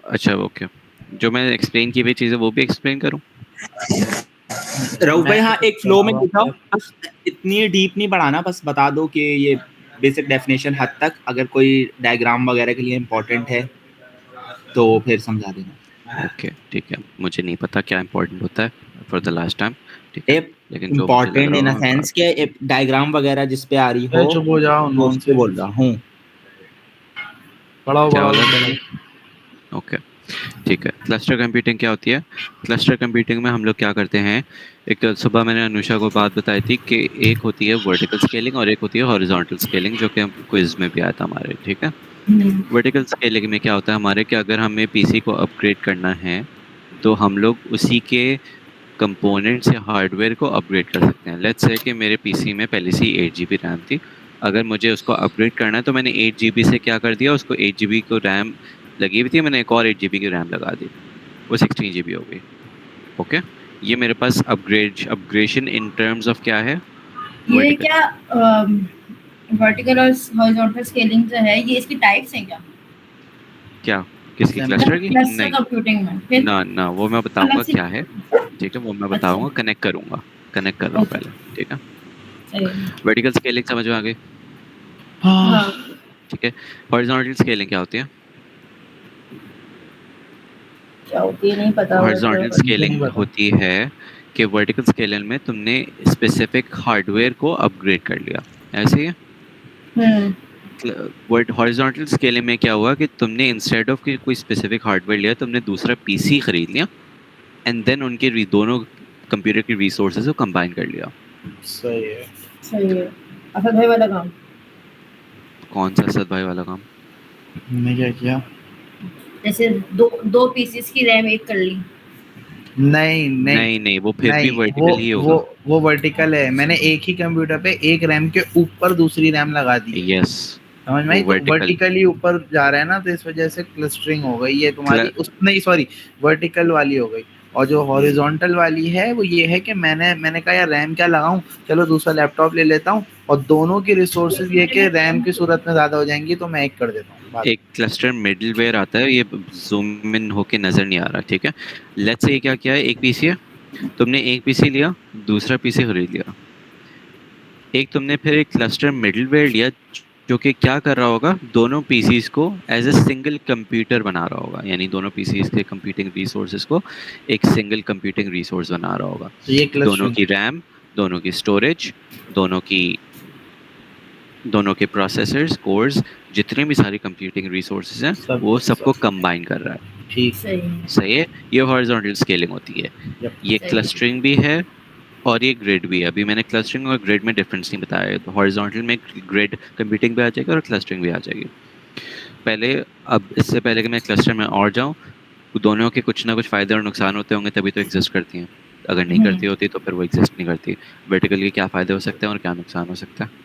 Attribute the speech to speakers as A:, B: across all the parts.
A: अच्छा ओके, जो मैंने एक्सप्लेन की हुई चीज़ें वो भी एक्सप्लेन करूँ?
B: रऊफ भाई,
C: मैं
B: हाँ
C: तो
B: एक फ्लो में
C: बता रहा
B: लिखाओ,
C: हूँ
B: बस इतनी डीप नहीं बढ़ाना, बस बता दो कि ये बेसिक डेफिनेशन हद तक, अगर कोई डायग्राम वगैरह के लिए इम्पोर्टेंट है तो फिर समझा देना।
A: ओके ठीक है, मुझे नहीं पता क्या इंपॉर्टेंट होता है फॉर द लास्ट टाइम, ठीक है, लेकिन जो मुझे लग
B: इम्पोर्टेंट
A: रहा
B: इन
A: होगा
B: अ
A: मैं बता
B: सेंस के डायग्राम वगैरह जिस पे आ रही हो
C: चुप हो जाओ,
B: तो उसको
C: नॉनसेंस।
B: बोल रहा हूँ।
C: पढ़ाओ
A: क्या
C: पढ़ाओ
A: बोला
C: तुम
A: तुमने? ओके ठीक है, क्लस्टर कंप्यूटिंग क्या होती है? क्लस्टर कंप्यूटिंग में हम लोग क्या करते हैं, एक सुबह मैंने अनुषा को बात बताई थी कि एक होती है वर्टिकल स्केलिंग और एक होती है हॉरिजॉन्टल स्केलिंग, जो कि हम क्विज में भी आया था हमारे, ठीक है। वर्टिकल स्केलिंग में क्या होता है हमारे, कि अगर हमें पीसी को अपग्रेड करना है तो हम लोग उसी के कंपोनेंट्स या हार्डवेयर को अपग्रेड कर सकते हैं। लेट्स से कि मेरे पीसी में पहले से ही 8 GB रैम थी, अगर मुझे उसको अपग्रेड करना है तो मैंने 8 GB से क्या कर दिया, उसको 8 GB को रैम लगी हुई थी, मैंने एक और 8 GB की रैम लगा दी, वो 16 GB हो गई। ओके, ये मेरे पास अपग्रेडेशन इन टर्म्स ऑफ क्या है,
D: ये
A: वर्टिकल।
D: क्या वर्टिकल और हॉरिजॉन्टल स्केलिंग जो है, ये इसकी टाइप्स हैं क्या?
A: क्या? किसकी?
C: Example?
A: क्लस्टर की?
D: क्लस्टर
A: नहीं,
D: कंप्यूटिंग में फिर
A: ना ना, वो मैं
D: अलग
A: बताऊंगा
D: से।
A: क्या है, ठीक है, वो मैं
D: अच्छा,
A: बताऊंगा, कनेक्ट करूंगा, कनेक्ट कर रहा हूँ
D: ओके,
A: पहले, ठीक है।
D: सही।
A: वर्टिकल स्केलिंग समझ में आ गई,
C: हाँ,
D: हाँ,
A: ठीक है। हॉरिजॉन्टल स्केलिंग क्या होती है?
D: क्या होती है नहीं पता वैसे।
A: हॉरिजॉन्टल
C: मुझे नहीं
A: स्केलिंग
C: पता।
A: होती है कि वर्टिकल स्केलिंग में तुमने स्पेसिफिक हार्डवेयर को अपग्रेड कर लिया, ऐसे ही है।
D: हम्म
A: वर्ड हॉरिजॉन्टल स्केलिंग में क्या हुआ कि तुमने इंस्टेड ऑफ कि कोई स्पेसिफिक हार्डवेयर लिया, तुमने दूसरा पीसी खरीद लिया एंड देन उनके दोनों कंप्यूटर की रिसोर्सेज को कंबाइन कर लिया।
C: सही है।
D: सही है। असद भाई वाला काम,
A: कौन सा असद भाई वाला काम?
C: हमने क्या किया?
D: जैसे दो दो पीसेस की रैम एक कर ली।
C: नहीं नहीं
A: नहीं नहीं, वो फिर भी
C: नहीं, वो
A: वर्टिकल ही
C: वो
A: होगा।
C: वो वर्टिकल है। मैंने एक ही कंप्यूटर पे एक रैम के ऊपर दूसरी रैम लगा दी है।
A: यस,
C: समझ में
A: वो
C: आई? तो
A: वर्टिकल।
C: वर्टिकली ऊपर जा रहा है ना, तो इस वजह से क्लस्टरिंग हो गई ये तुम्हारी, उस नहीं सॉरी, वर्टिकल वाली हो गई। और जो हॉरिजॉन्टल वाली है वो ये है कि मैंने कहा यार रैम क्या लगाऊं, चलो दूसरा लैपटॉप ले लेता हूं, और दोनों की रिसोर्सेज ये कि रैम की सूरत में ज्यादा हो जाएंगी तो मैं एक कर देता हूँ बात।
A: एक क्लस्टर मिडलवेयर आता है, ये जूम इन होके नजर नहीं आ रहा, ठीक है। लेट्स से क्या किया है, एक पीसी है, तुमने एक पीसी लिया, दूसरा पीसी खरीद लिया, एक तुमने फिर एक क्लस्टर मिडलवेयर लिया जो कि क्या कर रहा होगा, दोनों पीसीज को एज ए सिंगल कंप्यूटर बना रहा होगा, यानी दोनों पीसीज के कंप्यूटिंग रिसोर्सेज को एक सिंगल कंप्यूटिंग रिसोर्स बना रहा होगा।
C: तो ये
A: दोनों
C: क्लस्टरिंग।
A: की रैम, दोनों की स्टोरेज, दोनों की दोनों के प्रोसेसर्स, कोर्स, जितने भी सारी कंप्यूटिंग रिसोर्सेज हैं
C: सब
A: वो सबको
C: सब
A: कंबाइन कर रहा है।
C: ठीक।
D: सही है।
A: सही है, ये हॉरिजॉन्टल स्केलिंग होती है।
C: यप।
A: ये
D: सही है।
A: क्लस्टरिंग भी है और ये ग्रिड भी है। अभी मैंने क्लस्टरिंग और ग्रिड में डिफरेंस नहीं बताया है, तो हॉरिजॉन्टल में ग्रिड कंप्यूटिंग भी आ जाएगी और क्लस्टरिंग भी आ जाएगी। पहले, अब इससे पहले कि मैं क्लस्टर में और जाऊं, दोनों के कुछ ना कुछ फायदे और नुकसान होते होंगे तभी तो एग्जिस्ट करती हैं, अगर नहीं करती होती तो फिर वो एग्जिस्ट नहीं करती। वर्टिकल के क्या फायदे हो सकते हैं और क्या नुकसान हो सकता है?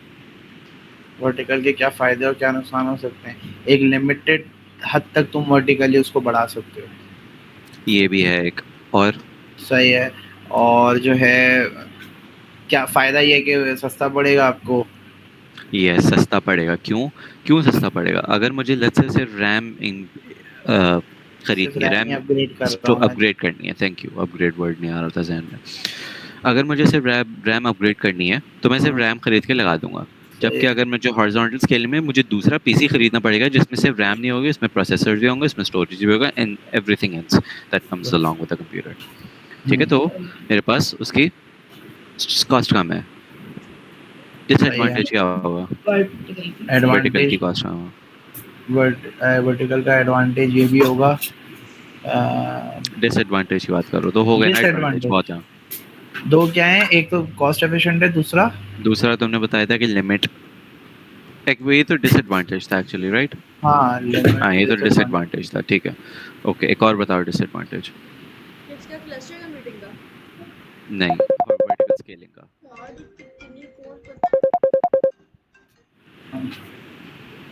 C: वर्टिकल के क्या फायदे और क्या नुकसान हो सकते हैं? एक लिमिटेड हद तक तुम वर्टिकली उसको बढ़ा सकते हो।
A: ये भी है एक। और
C: सही है। और जो है, क्या फायदा ये है कि सस्ता पड़ेगा आपको।
A: ये सस्ता पड़ेगा, क्यों? क्यों सस्ता पड़ेगा? अगर मुझे लेट्स से सिर्फ रैम
C: सिर्फ
A: खरीदनी है,
C: रैम ही
A: रैम
C: अपग्रेड कर रहा हूँ मैं।
A: अपग्रेड करनी है, थैंक यू, अपग्रेड वर्ड नहीं आ रहा था जहन में। अगर मुझे सिर्फ रैम अपग्रेड करनी है तो मैं सिर्फ रैम खरीद के लगा दूंगा।
C: सही
A: जबकि
C: है।
A: अगर मैं जो हॉरिजॉन्टल स्केल में, मुझे दूसरा पीसी खरीदना पड़ेगा जिसमें सिर्फ रैम नहीं होगी, इसमें प्रोसेसर भी होंगे, इसमें स्टोरेज भी होगा and everything else that comes along with the computer, ठीक है। तो मेरे पास उसकी कॉस्ट कम है।
C: सही है।
A: डिसएडवांटेज क्या होगा? वर्टिकल की
C: एडवांटेज,
A: कॉस्ट कम।
C: वर्टिकल का एडवांटेज ये भी होगा।
A: डिसएडवांटेज की बात करो तो हो गए ना एडवांटेज,
C: डिसएडवांटेज
A: बहुत है।
C: दो क्या है, एक तो कॉस्ट एफिशिएंट है, दूसरा
A: दूसरा तुमने बताया था कि लिमिट, एक ये तो डिसएडवांटेज था एक्चुअली, राइट?
C: हाँ
A: हाँ,
C: लिमिट
A: ये तो
C: डिसएडवांटेज।
A: डिसएडवांटेज था, ठीक है। ओके, एक और बताओ डिसएडवांटेज।
E: किसका? क्लस्टर कंप्यूटिंग का?
A: नहीं, और वर्टिकल स्केलिंग का।
E: यार कितनी फोन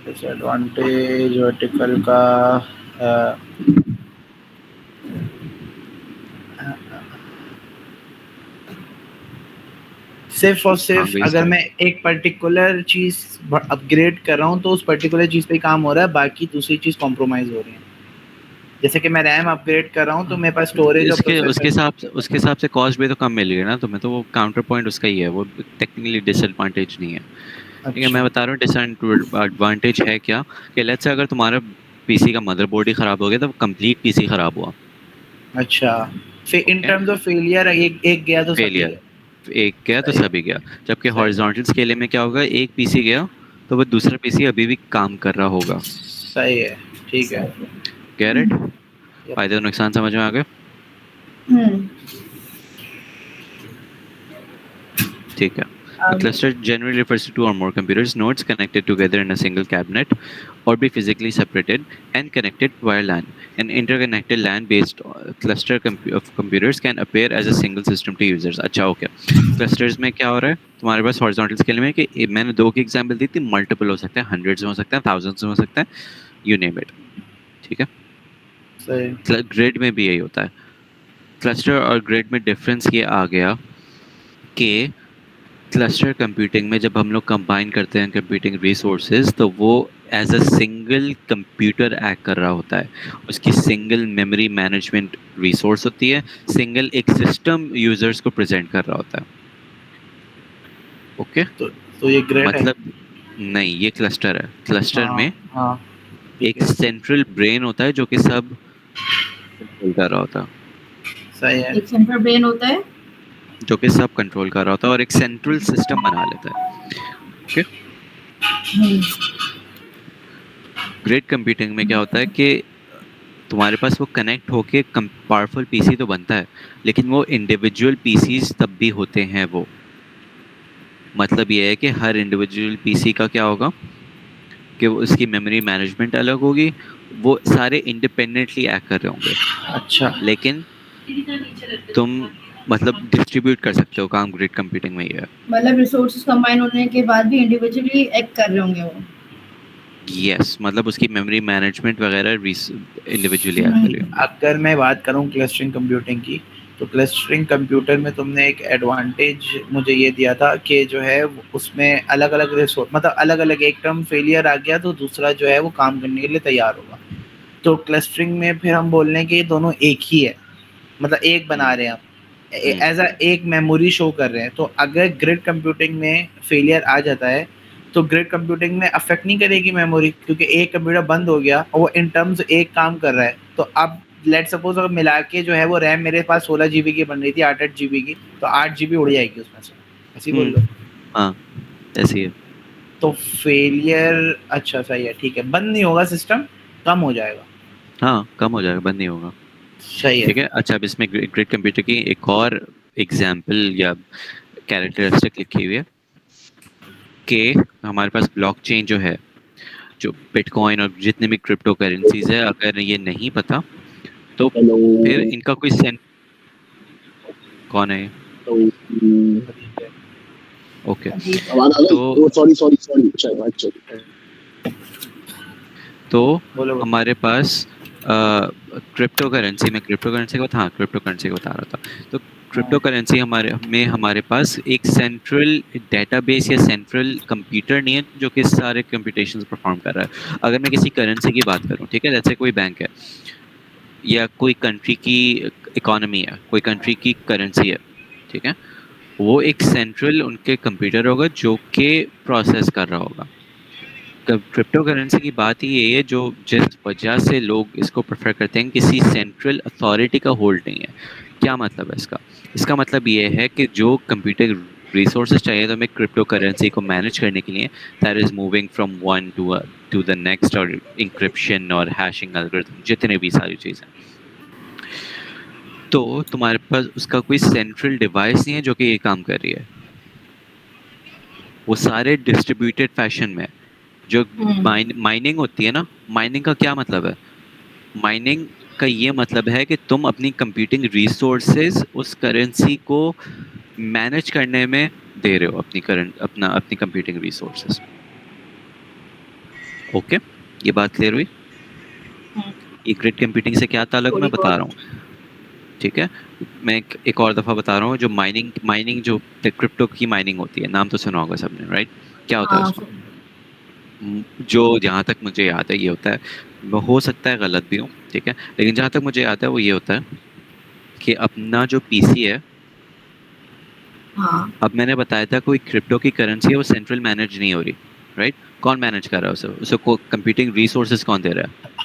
C: डिसएडवांटेज वर्टिकल का सिर्फ और
A: हाँ
C: सिर्फ
A: भाई
C: अगर
A: सर।
C: मैं एक पर्टिकुलर चीज अपग्रेड कर रहा हूँ तो उस पर्टिकुलर चीज पे काम हो रहा है, बाकी दूसरी चीज कॉम्प्रोमाइज हो रही है। जैसे कि मैं रैम अपग्रेड कर रहा हूँ तो मेरे पास स्टोरेज और
A: उसके
C: प्रोसेसर
A: उसके हिसाब से कॉस्ट भी तो कम मिलेगी ना तुम्हें, तो वो काउंटर पॉइंट उसका ही है, वो टेक्निकली डिसएडवांटेज नहीं है। ठीक है, मैं
C: अच्छा
A: बता रहा हूँ डिसएडवांटेज है क्या, कि लेट्स से अगर तुम्हारा पीसी का मदरबोर्ड ही खराब हो गया तो कंप्लीट पीसी खराब हुआ।
C: अच्छा फिर in
A: okay,
C: terms of failure एक एक गया तो सभी
A: फेलियर,
C: गए।
A: एक गया तो
C: सही
A: सभी गया। जबकि
C: सही
A: हॉरिजॉन्टल स्केलिंग में क्या होगा, एक पीसी गया तो वो दूसरा पीसी अभी भी काम कर रहा होगा।
C: सही है ठीक है।
A: Get it?
C: Yep.
A: फायदे और नुकसान समझ में आ गए?
D: हम्म
A: ठीक है। A cluster generally refers to two or more computers, nodes connected together in a single cabinet, or be physically separated and connected via LAN. An interconnected LAN-based of computers can appear as a single system to users. अच्छा, okay. Clusters में क्या हो रहा है? तुम्हारे पास horizontal scale में कि मैंने 2 की example दी थी, multiple हो सकते हैं, hundreds में हो सकते हैं, thousands में हो सकते हैं, you name it. ठीक है?
C: सही
A: ग्रिड में भी यही होता है। क्लस्टर और ग्रिड में डिफरेंस ये आ गया कि क्लस्टर कंप्यूटिंग में जब हम लोग कंबाइन करते हैं कंप्यूटिंग रिसोर्सेज, तो वो as a single computer act कर रहा होता है। उसकी सिंगल मेमोरी मैनेजमेंट रिसोर्स होती है, सिंगल एक सिस्टम यूजर्स को प्रेजेंट कर रहा होता है। ओके,
C: तो ये ग्रेट है।
A: मतलब नहीं, ये क्लस्टर है। क्लस्टर
C: हाँ
A: में
C: हाँ ठीक
A: एक
C: है
A: सेंट्रल ब्रेन होता है जो कि सब कंट्रोल कर रहा होता है,
C: सही है
D: एक सेंट्रल ब्रेन होता है।
A: जो कि सब कंट्रोल कर रहा होता है और एक सेंट्रल सिस्टम बना लेता है। ओके,
D: हम्म
A: ग्रिड कंप्यूटिंग में क्या होता है कि तुम्हारे पास वो कनेक्ट होके पावरफुल पीसी तो बनता है, लेकिन वो इंडिविजुअल पीसीज तब भी होते हैं। वो मतलब ये है कि हर इंडिविजुअल पीसी का क्या होगा कि वो उसकी मेमोरी मैनेजमेंट अलग होगी, वो सारे इंडिपेंडेंटली एक्ट कर रहे होंगे,
C: अच्छा
A: लेकिन तुम मतलब डिस्ट्रीब्यूट कर सकते हो काम। ग्रिड कंप्यूटिंग में ये है।
D: मतलब रिसोर्सेज कंबाइन होने के बाद भी इंडिविजुअली एक्ट कर रहे होंगे वो।
A: यस, मतलब उसकी मेमोरी मैनेजमेंट वगैरह इंडिविजुअली एक्ट करेगी।
C: अगर मैं बात करूं क्लस्टरिंग कंप्यूटिंग की, तो क्लस्टरिंग कंप्यूटर में तुमने एक एडवांटेज मुझे ये दिया था कि जो है उसमें अलग अलग रिसोर्स, मतलब अलग अलग, एक टर्म फेलियर आ गया तो दूसरा जो है वो काम करने के लिए तैयार होगा। तो क्लस्टरिंग में फिर हम बोल रहे हैं कि ये दोनों एक ही है, मतलब एक बना रहे हैं हम, एज अ एक मेमोरी शो कर रहे हैं। तो अगर ग्रिड कंप्यूटिंग में फेलियर आ जाता है तो ग्रिड कंप्यूटिंग में अफेक्ट नहीं करेगी मेमोरी, क्योंकि एक कंप्यूटर बंद हो गया और वो इन टर्म्स एक काम कर रहा है। तो अब लेट सपोज अगर मिला के जो है वो रैम मेरे पास 16 GB की बन रही थी 8 GB की, तो 8 GB उड़ जाएगी उसमें से, ऐसी बोल लो।
A: हाँ, ऐसी है।
C: तो फेलियर अच्छा सही है ठीक है, बंद नहीं होगा सिस्टम, कम हो जाएगा।
A: हाँ, कम हो जाएगा, बंद नहीं होगा।
C: सही
A: ठीक
C: है
A: है। अच्छा, अब इसमें ग्रिड कंप्यूटर की एक और एग्जाम्पल या कैरेक्टरिस्टिक लिखी हुई है कि हमारे पास ब्लॉकचेन जो है, जो बिटकॉइन और जितने भी क्रिप्टो करेंसीज है, अगर ये नहीं पता तो फिर इनका कोई कौन है? ओके, तो
C: बोलो
A: हमारे पास क्रिप्टो करेंसी में, क्रिप्टो करेंसी को हाँ क्रिप्टो करेंसी को बता रहा था। तो क्रिप्टो करेंसी हमारे पास एक सेंट्रल डेटाबेस या सेंट्रल कंप्यूटर नहीं है जो कि सारे कंप्यूटेशंस परफॉर्म कर रहा है। अगर मैं किसी करेंसी की बात करूं, ठीक है, जैसे कोई बैंक है या कोई कंट्री की इकोनॉमी है, कोई कंट्री की करेंसी है, ठीक है, वो एक सेंट्रल उनके कंप्यूटर होगा जो कि प्रोसेस कर रहा होगा। क्रिप्टो करेंसी की बात ही यही है, जो जिस वजह से लोग इसको प्रेफर करते हैं, किसी सेंट्रल अथॉरिटी का होल्ड नहीं है। क्या मतलब है इसका? इसका मतलब ये है कि जो कंप्यूटर रिसोर्सेज चाहिए तो हमें क्रिप्टो करेंसी को मैनेज करने के लिए, that is moving from one two the next, और इंक्रिप्शन और हैशिंग एल्गोरिथम, जितने भी सारी चीज़ें, तो तुम्हारे पास उसका कोई सेंट्रल डिवाइस नहीं है जो कि ये काम कर रही है। वो सारे डिस्ट्रीब्यूटेड फैशन में। जो माइनिंग होती है ना, माइनिंग का क्या मतलब है? माइनिंग का ये मतलब है कि तुम अपनी कंप्यूटिंग रिसोर्सेज उस करेंसी को मैनेज करने में दे रहे हो, अपनी कंप्यूटिंग रिसोर्सेज। ओके, ये बात क्लियर हुई? ये ग्रिड कंप्यूटिंग से क्या ताल्लुक मैं बता रहा हूँ। ठीक है, मैं एक और दफ़ा बता रहा हूँ। जो माइनिंग जो क्रिप्टो की माइनिंग होती है, नाम तो सुना होगा सबने, राइट? क्या होता है उसमें? जो जहाँ तक मुझे याद है ये होता है, वो हो सकता है गलत भी हो, ठीक है, लेकिन जहाँ तक मुझे याद है वो ये होता है कि अपना जो पीसी है,
D: हाँ
A: अब मैंने बताया था कोई क्रिप्टो की करेंसी है वो सेंट्रल मैनेज नहीं हो रही, राइट? कौन मैनेज कर रहा है उसे को कंप्यूटिंग रिसोर्सेज कौन दे रहा है?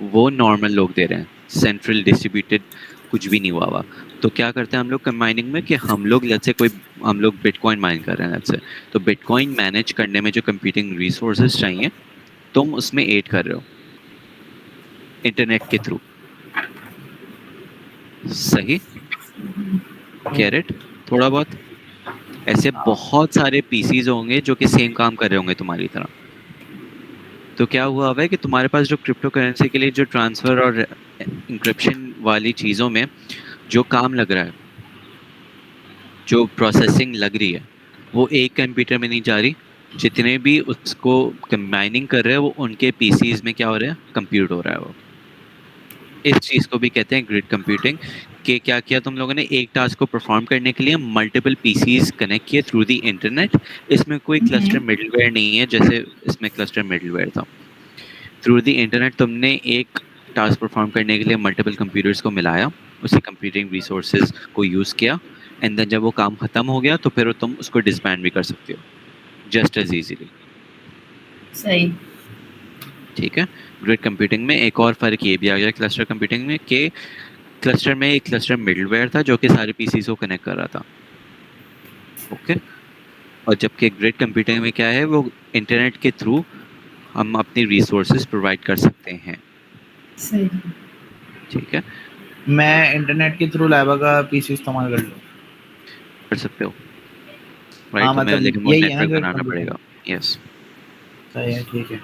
A: वो नॉर्मल लोग दे रहे हैं, सेंट्रल डिस्ट्रीब्यूटेड कुछ भी नहीं हुआ। तो क्या करते हैं हम लोग माइनिंग में कि हम लोग लेट्स से कोई हम लोग बिटकॉइन माइन कर रहे हैं लेट्स से, तो बिटकॉइन मैनेज करने में जो कंप्यूटिंग रिसोर्सेज चाहिए तुम उसमें ऐड कर रहे हो इंटरनेट के थ्रू, सही? कैरेट थोड़ा बहुत ऐसे बहुत सारे पीसीज होंगे जो कि सेम काम कर रहे होंगे तुम्हारी तरह। तो क्या हुआ है कि तुम्हारे पास जो क्रिप्टो करेंसी के लिए जो ट्रांसफर और इंक्रिप्शन वाली चीज़ों में जो काम लग रहा है, जो प्रोसेसिंग लग रही है, वो एक कंप्यूटर में नहीं जा रही, जितने भी उसको कंबाइनिंग कर रहे हैं वो उनके पीसीज में क्या हो रहा है, कंप्यूट हो रहा है वो। इस चीज़ को भी कहते हैं ग्रिड कंप्यूटिंग। कि क्या किया तुम लोगों ने, एक टास्क को परफॉर्म करने के लिए मल्टीपल पीसीज कनेक्ट किए थ्रू द इंटरनेट। इसमें कोई क्लस्टर मिडलवेयर नहीं है जैसे इसमें क्लस्टर मिडलवेयर था। थ्रू द इंटरनेट तुमने एक टास्क परफॉर्म करने के लिए मल्टीपल कंप्यूटर्स को मिलाया, उसी कंप्यूटिंग रिसोर्सेज को यूज़ किया, एंड देन जब वो काम खत्म हो गया तो फिर तुम उसको डिसबैंड भी कर सकते हो जस्ट एज इजीली।
D: सही।
A: ठीक है। ग्रिड कंप्यूटिंग में एक और फर्क ये भी आ गया क्लस्टर कंप्यूटिंग में कि क्लस्टर में एक क्लस्टर मिडलवेयर था जो कि सारे पीसीज को कनेक्ट कर रहा था, ओके। और जबकि ग्रिड कंप्यूटिंग में क्या है, वो इंटरनेट के थ्रू हम अपनी रिसोर्सेज प्रोवाइड कर सकते हैं।
D: सही।
A: ठीक है,
C: मैं इंटरनेट के थ्रू लाइवा का पीसी इस्तेमाल कर लूँ?
A: कर सकते हो, राइट?
C: हाँ
A: तुम्हें
C: मतलब
A: लेकिन वो
C: यही है ना
A: नेटवर्क
C: ग्रिड
A: बनाना
C: कंप्यूटिंग।
A: पड़ेगा। यस,
C: सही है, ठीक है।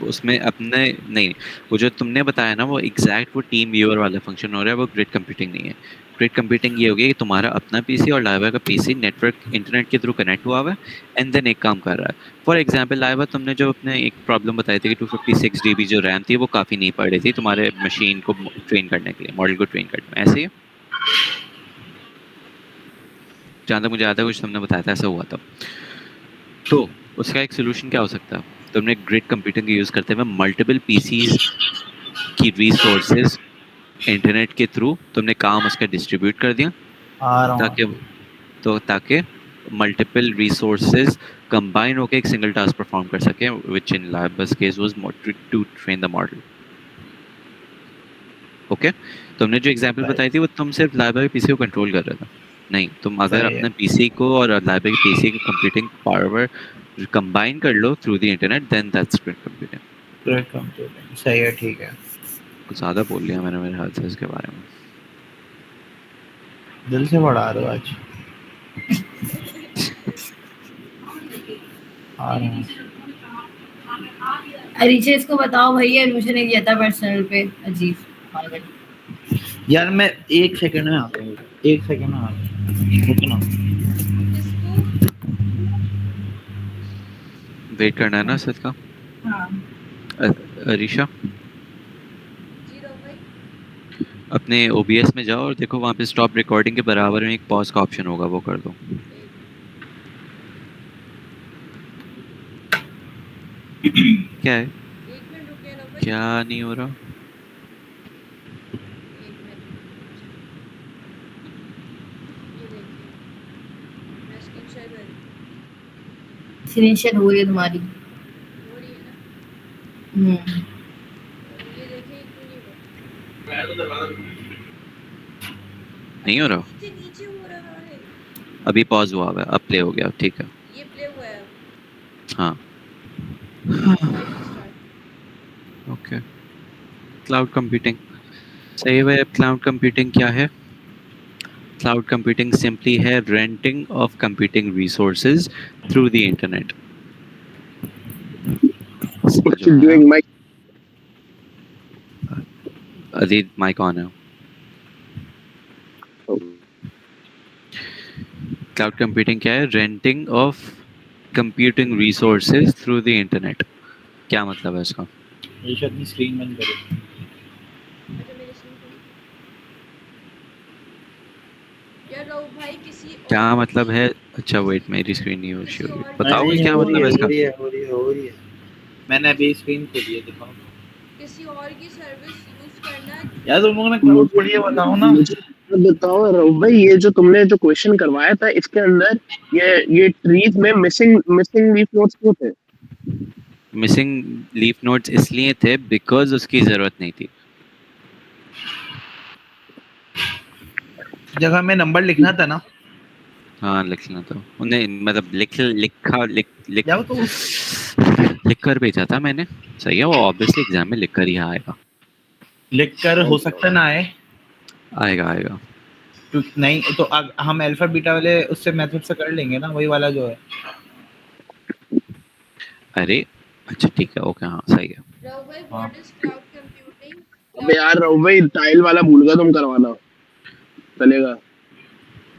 A: उसमें अपने नहीं, वो जो तुमने बताया ना वो एग्जैक्ट वो टीम व्यूअर वाला फंक्शन हो रहा है, वो ग्रिड कंप्यूटिंग नहीं है। ग्रिड कंप्यूटिंग ये होगी कि तुम्हारा अपना पीसी और लाइवा का पीसी नेटवर्क इंटरनेट के थ्रू कनेक्ट हुआ हुआ है एंड देन एक काम कर रहा है। फॉर एग्जांपल लाइवा, तुमने जो अपने एक प्रॉब्लम बताई थी कि 256 जीबी जो रैम थी वो काफ़ी नहीं पड़ रही थी तुम्हारे मशीन को ट्रेन करने के लिए, मॉडल को ट्रेन करने में, ऐसे ही जहाँ तक मुझे आता है कुछ तुमने बताया था ऐसा हुआ था। तो उसका एक सोल्यूशन क्या हो सकता है, तुमने ग्रिड कंप्यूटिंग का यूज़ करते हुए मल्टीपल पीसीज की रिसोर्सेज इंटरनेट के थ्रू तुमने काम उसका डिस्ट्रीब्यूट कर दिया,
C: आ रहा
A: ताकि
C: हूँ।
A: ताकि मल्टीपल रिसोर्सेज कंबाइन होकर एक सिंगल टास्क परफॉर्म कर सके, व्हिच इन लाइवा's case was to train the model. Okay, तुमने जो एग्जांपल बताई थी वो तुम सिर्फ लाइवा के पीसी को कंट्रोल कर रहा था, नहीं, तुम अगर
C: सही है।
A: अपने पीसी को और लाइवा के पीसी की कंप्यूटिंग पावर कंबाइन कर लो through the internet, then that's grid computing.
C: Grid computing सही है, ठीक है।
A: कुछ ज़्यादा बोल लिया मैंने मेरे ख्याल से इसके बारे में।
C: दिल से पढ़ा रहे हो आज। आ रहे हैं।
D: अरीचे इसको बताओ भैया, एडमिशन नहीं दिया था पर्सनल पे, अजीब पागल।
C: यार मैं 1 सेकंड में आता हूँ, 1 सेकंड में आता हूँ, रुकना।
A: वेट करना है ना सच का।
D: हाँ
A: अरीशा,
E: जी राव भाई।
A: अपने OBS में जाओ और देखो वहाँ पे स्टॉप रिकॉर्डिंग के बराबर में एक पॉज का ऑप्शन होगा, वो कर दो। क्या है,
E: 1 मिनट रुकिए ना भाई।
A: क्या नहीं हो रहा?
E: 1 मिनट। ये देखिए, मैं स्क्रीन शेयर कर रही हूँ।
D: स्क्रीनशॉट हो रही है तुम्हारी।
E: हो रही है ना? ये देखिए, क्यों नहीं हो
A: नहीं हो रहा?
E: नीचे नीचे हो रहा है।
A: अभी पॉज हुआ है, अब प्ले हो गया, ठीक है।
E: ये प्ले हुआ है अब।
A: हाँ,
E: स्टार्ट।
A: ओके। क्लाउड कंप्यूटिंग, सही है। क्लाउड कंप्यूटिंग क्या है? क्लाउड कंप्यूटिंग सिंपली है renting of computing resources through the internet.
F: It's doing my
A: Ajit mike on है। क्लाउड कंप्यूटिंग क्या है? Renting of computing resources through the internet. क्या मतलब है इसका?
C: ये अपनी स्क्रीन बंद करो।
E: अच्छा मेरी स्क्रीन खुली। यार राव भाई किसी
A: क्या
E: और
A: मतलब
E: की-
A: है? अच्छा वेट, मेरी स्क्रीन नहीं हो
E: किसी
A: रही,
E: और
A: बताओ
E: की-
A: क्या मतलब है इसका?
C: हो रही है। मैंने अभी स्क्रीन खोली है, दिखाओ।
E: किसी और की सर्विस यूज करना
C: यार तुम लोगों ने क्लाउड पढ़ी है, बताओ ना।
F: मुझे बताओ रघु भाई, ये जो तुमने जो क्वेश्चन करवाया था इसके अंदर ये ट्रीज में मिसिंग मिसिंग लीफ नोड्स क्यों थे?
A: मिसिंग लीफ नोड्स इसलिए थे बिकॉज उसकी जरूरत नहीं थी।
C: जगह में नंबर लिखना था ना।
A: हाँ लिखना तो उन्हें मतलब लिख
C: जाओ तो
A: लिख कर भेजा था मैंने। सही है, वो ऑब्वियसली एग्जाम में लिख कर ही आएगा।
C: लिख कर हो सकता ना आए।
A: आएगा आएगा।
C: नहीं तो हम अल्फा बीटा वाले उससे मेथड से कर लेंगे ना, वही वाला जो है।
A: अरे अच्छा ठीक है, ओके हाँ सही है।
E: राव भाई व्हाट इज क्लाउड कंप्यूटिंग?
F: अबे यार रघु भाई, टाइल वाला भूल गया तुम करवाना। चलेगा,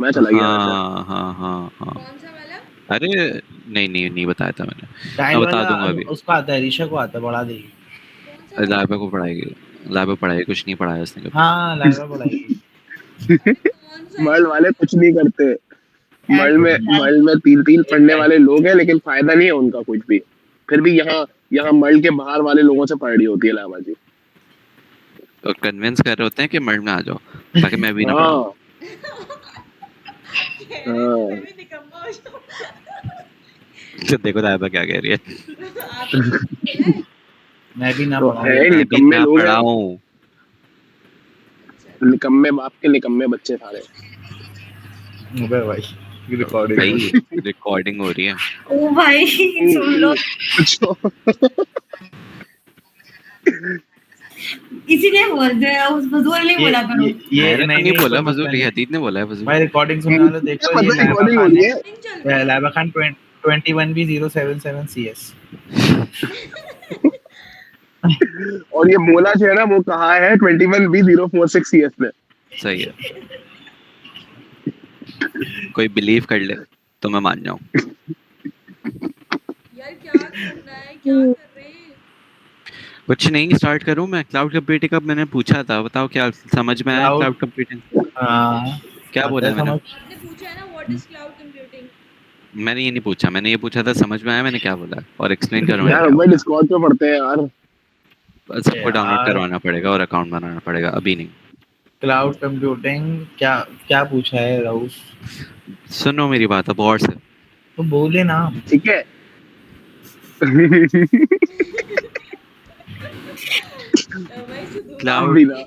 F: मैं चला गया वैसे।
A: हाँ हाँ हाँ हाँ।
E: कौन सा वाला?
A: अरे नहीं बताया था मैंने।
C: टाइल
A: मैं बता
C: वाला
A: दूंगा अभी।
C: उसका आता है, ऋषा को आता है, बढ़ा देगी।
E: कौन सा?
A: लाइबा को पढ़ाएगी। लाइबा पढ़ाएगी, कुछ नहीं पढ़ाया उसने कभी।
C: हाँ लाइवा बढ़ाएगी।
E: कौन सा?
F: मर्ल वाले कुछ नहीं करते।
D: यार
F: मर्ल में 3 पढ़ने वाले लोग हैं, लेकिन फायदा नहीं है उनका कुछ भी। फिर भी यहाँ मर्ल के बाहर वाले लोगों से पढ़ रही होती है लाइबा जी।
A: और कन्विंस कर रहे होते हैं कि मर्ड में आ जाओ ताकि मैं भी ना पढ़ाऊं।
F: हाँ
E: मैं भी निकम्मा हो जाऊं।
A: तो देखो लाइबा क्या कह रही है।
E: आपने बोला है?
C: मैं भी ना
F: तो
C: पढ़ाऊँ।
F: है,
A: मैं भी
F: निकम्मे
A: ना
F: लोग हैं।
A: पढ़ाऊं।
F: निकम्मे बाप के निकम्मे बच्चे सारे।
C: अबे भाई रिकॉर्डिंग
A: भाई रिकॉर्डिंग हो रही है।
D: ओ भाई सुन लो, इसीलिए बोलते हैं उस फजूल नहीं बोला करो।
A: मैंने तो नहीं बोला फजूल, ये हदीद ने बोला है फजूल।
C: भाई रिकॉर्डिंग सुनने वाले देखो,
F: पता
C: ये
F: है रिकॉर्डिंग हो रही है।
E: Recording चल रही है।
C: लाइवा खान 21B077 CS।
F: और ये बोला जो है ना, वो कहा है 21B046 CS ने।
A: सही है, कोई बिलीव कर ले तो मैं मान जाऊं।
E: यार क्या करना है, क्या कर रहे हैं?
A: कुछ नहीं, स्टार्ट करूं मैं। क्लाउड कंप्यूटिंग का मैंने पूछा था, बताओ क्या समझ में आया? क्लाउड कंप्यूटिंग क्या बोला है मैंने?
E: आपने पूछा है ना व्हाट इज क्लाउड कंप्यूटिंग?
A: मैंने ये नहीं पूछा, मैंने ये पूछा था समझ में आया मैंने क्या बोला है? और एक्सप्लेन करो मैंने
F: यार
A: क्या
F: भाई डिस्कॉर्ड पे पढ़ते हैं यार।
A: बोला। सबको डाउनलोड करवाना पड़ेगा और अकाउंट बनाना पड़ेगा, अभी नहीं।
C: क्लाउड कंप्यूटिंग क्या क्या पूछा है राहुल?
A: सुनो मेरी बात अब और से।
C: तो बोले ना।
F: ठीक है।
E: भाई से दूर
A: क्लाउड
F: अभी ना।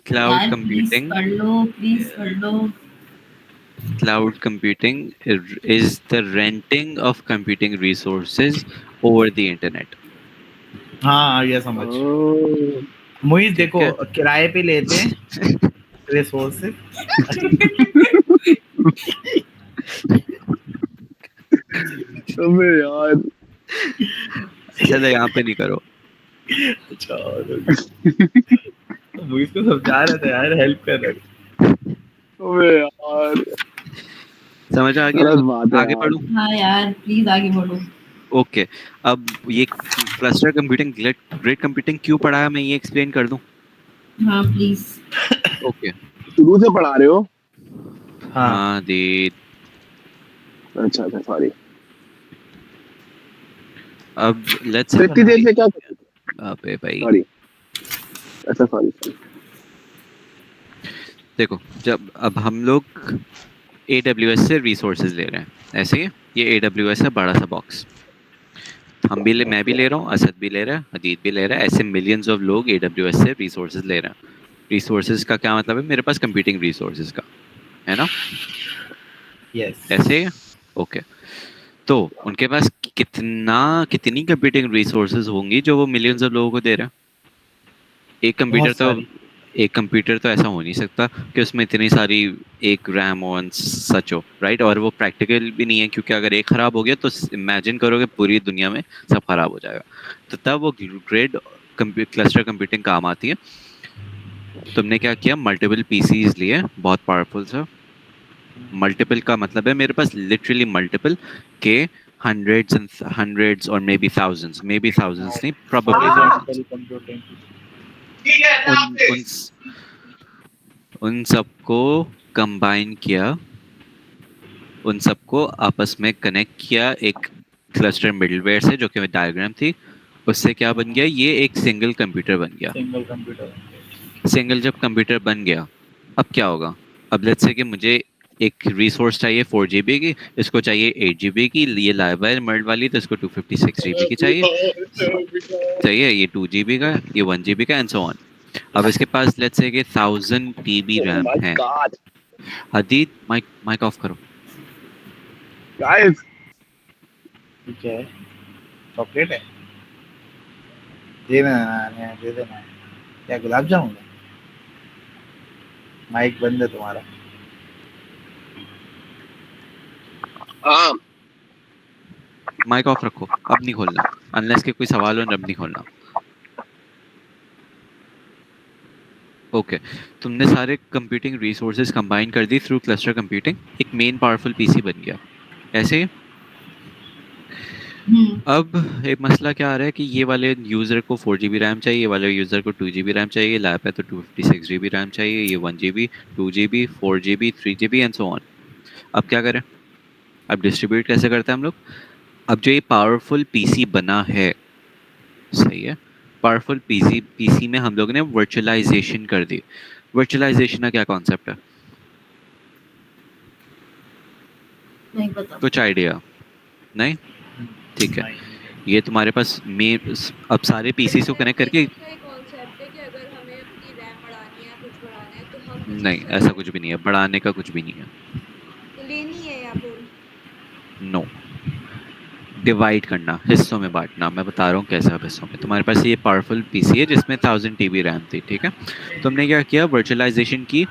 A: क्लाउड
D: यार प्लीज
A: कंप्यूटिंग
D: पढ़ लो, प्लीज पढ़ लो।
A: Cloud computing is the renting of computing resources over the internet.
C: हाँ ये समझ।
F: ओह,
C: मोहित देखो,
A: ठीक
C: किराए पे लेते हैं रिसोर्सेज।
F: अबे यार।
A: चलो यहाँ पे नहीं करो।
C: अच्छा मोहित को समझा रहे थे यार, हेल्प कर रहे थे।
F: अबे यार
A: समझ आ गया?
F: गलत बात है
A: आगे
F: यार।
A: बढ़ूं?
D: हाँ यार प्लीज आगे बढ़ो।
A: ओके, अब ये क्लस्टर कंप्यूटिंग ग्रिड कंप्यूटिंग क्यों पढ़ा है मैं ये एक्सप्लेन कर दूं।
D: हाँ प्लीज।
A: ओके
F: शुरू से पढ़ा रहे हो?
C: हाँ
A: हाँ दी।
F: अच्छा अच्छा सॉरी।
A: अब लेट्स
F: तो इतनी देर से क्या?
A: अबे भाई
F: सॉरी। अच्छा सॉरी।
A: देखो, जब अब हम लोग AWS से रिसोर्सेज ले रहे हैं, ऐसे ही ये AWS है बड़ा सा बॉक्स। मैं भी ले रहा हूँ, असद भी ले रहा है, हदीद भी ले रहा है, ऐसे मिलियंस ऑफ लोग AWS से रिसोर्सेज ले रहे हैं। रिसोर्सेज का क्या मतलब है? मेरे पास कंप्यूटिंग रिसोर्सेज का है ना,
C: यस
A: ऐसे। ओके, तो उनके पास कितनी कंप्यूटिंग रिसोर्सेज होंगी जो वो मिलियंस ऑफ लोगों को दे रहे हैं। एक कंप्यूटर तो ऐसा हो नहीं सकता कि उसमें इतनी सारी एक रैम हो सच हो, राइट? और वो प्रैक्टिकल भी नहीं है, क्योंकि अगर एक खराब हो गया तो इमेजिन करो कि पूरी दुनिया में सब खराब हो जाएगा। तो तब वो ग्रिड क्लस्टर कंप्यूटिंग काम आती है। तुमने क्या किया? मल्टीपल पीसीज लिए, बहुत पावरफुल सा। मल्टीपल का मतलब है मेरे पास लिटरली मल्टीपल के hundreds और मे बी थाउजेंड्स नहीं, probably thousands।
C: कंप्यूटिंग।
A: उन सबको कंबाइन किया, उन सबको आपस में कनेक्ट किया एक क्लस्टर मिडलवेयर से, जो कि डायग्राम थी, उससे क्या बन गया, ये एक सिंगल कंप्यूटर बन गया।
C: Single computer.
A: सिंगल जब कंप्यूटर बन गया, अब क्या होगा? अब लेट्स से कि मुझे एक रिसोर्स चाहिए 4 GB की, इसको चाहिए 8 GB की, ये लाइव है मर्ड वाली, तो इसको 256 GB की चाहिए, चाहिए ये 2 GB का, ये 1 GB का, एंड सो ऑन। अब इसके पास लेट्स से कि 1000 TB रैम
F: माय
A: है।
F: गॉड
A: हदीद, माइक माइक ऑफ करो।
F: गाइस,
C: ठीक है, चॉकलेट है, दे देना, दे देना। क्या गुलाब जामुन है? माइक बंद है तुम्हारा।
F: हाँ
A: माइक ऑफ रखो, अब नहीं खोलना, अनलेस के कोई सवाल हो, अब नहीं खोलना। ओके, तुमने सारे कंप्यूटिंग रिसोर्सेज कंबाइन कर दी थ्रू क्लस्टर कंप्यूटिंग, एक मेन पावरफुल पीसी बन गया। ऐसे अब एक मसला क्या आ रहा है कि ये वाले यूज़र को 4 GB रैम चाहिए, ये वाले यूज़र को 2 GB रैम चाहिए, लैप है तो 256 GB रैम चाहिए, ये 1 GB, 2 GB, 4 GB, 3 GB and so on. अब क्या करें? अब डिस्ट्रीब्यूट कैसे करते हैं हम लोग? अब जो ये पावरफुल पीसी बना है, सही है, पावरफुल पीसी में हम लोग ने वर्चुअलाइजेशन कर दी। वर्चुअलाइजेशन का क्या कॉन्सेप्ट है?
D: नहीं पता।
A: कुछ आइडिया नहीं? ठीक है, ये तुम्हारे पास अब सारे पीसी को कनेक्ट करके,
E: कॉन्सेप्ट है कि अगर हमें अपनी रैम बढ़ानी है, कुछ बढ़ाना है, तो हम किसी
A: नहीं
E: से
A: ऐसा कुछ भी नहीं है, बढ़ाने का कुछ भी नहीं है।
E: तो लेनी है या फिर
A: नो, डिवाइड करना, हिस्सों में बांटना। मैं बता रहा हूँ कैसे। अब हिस्सों में तुम्हारे पास ये पावरफुल पीसी है जिसमें 1000 TB रैम थी, ठीक है। तुमने क्या किया? वर्चुअलाइजेशन की,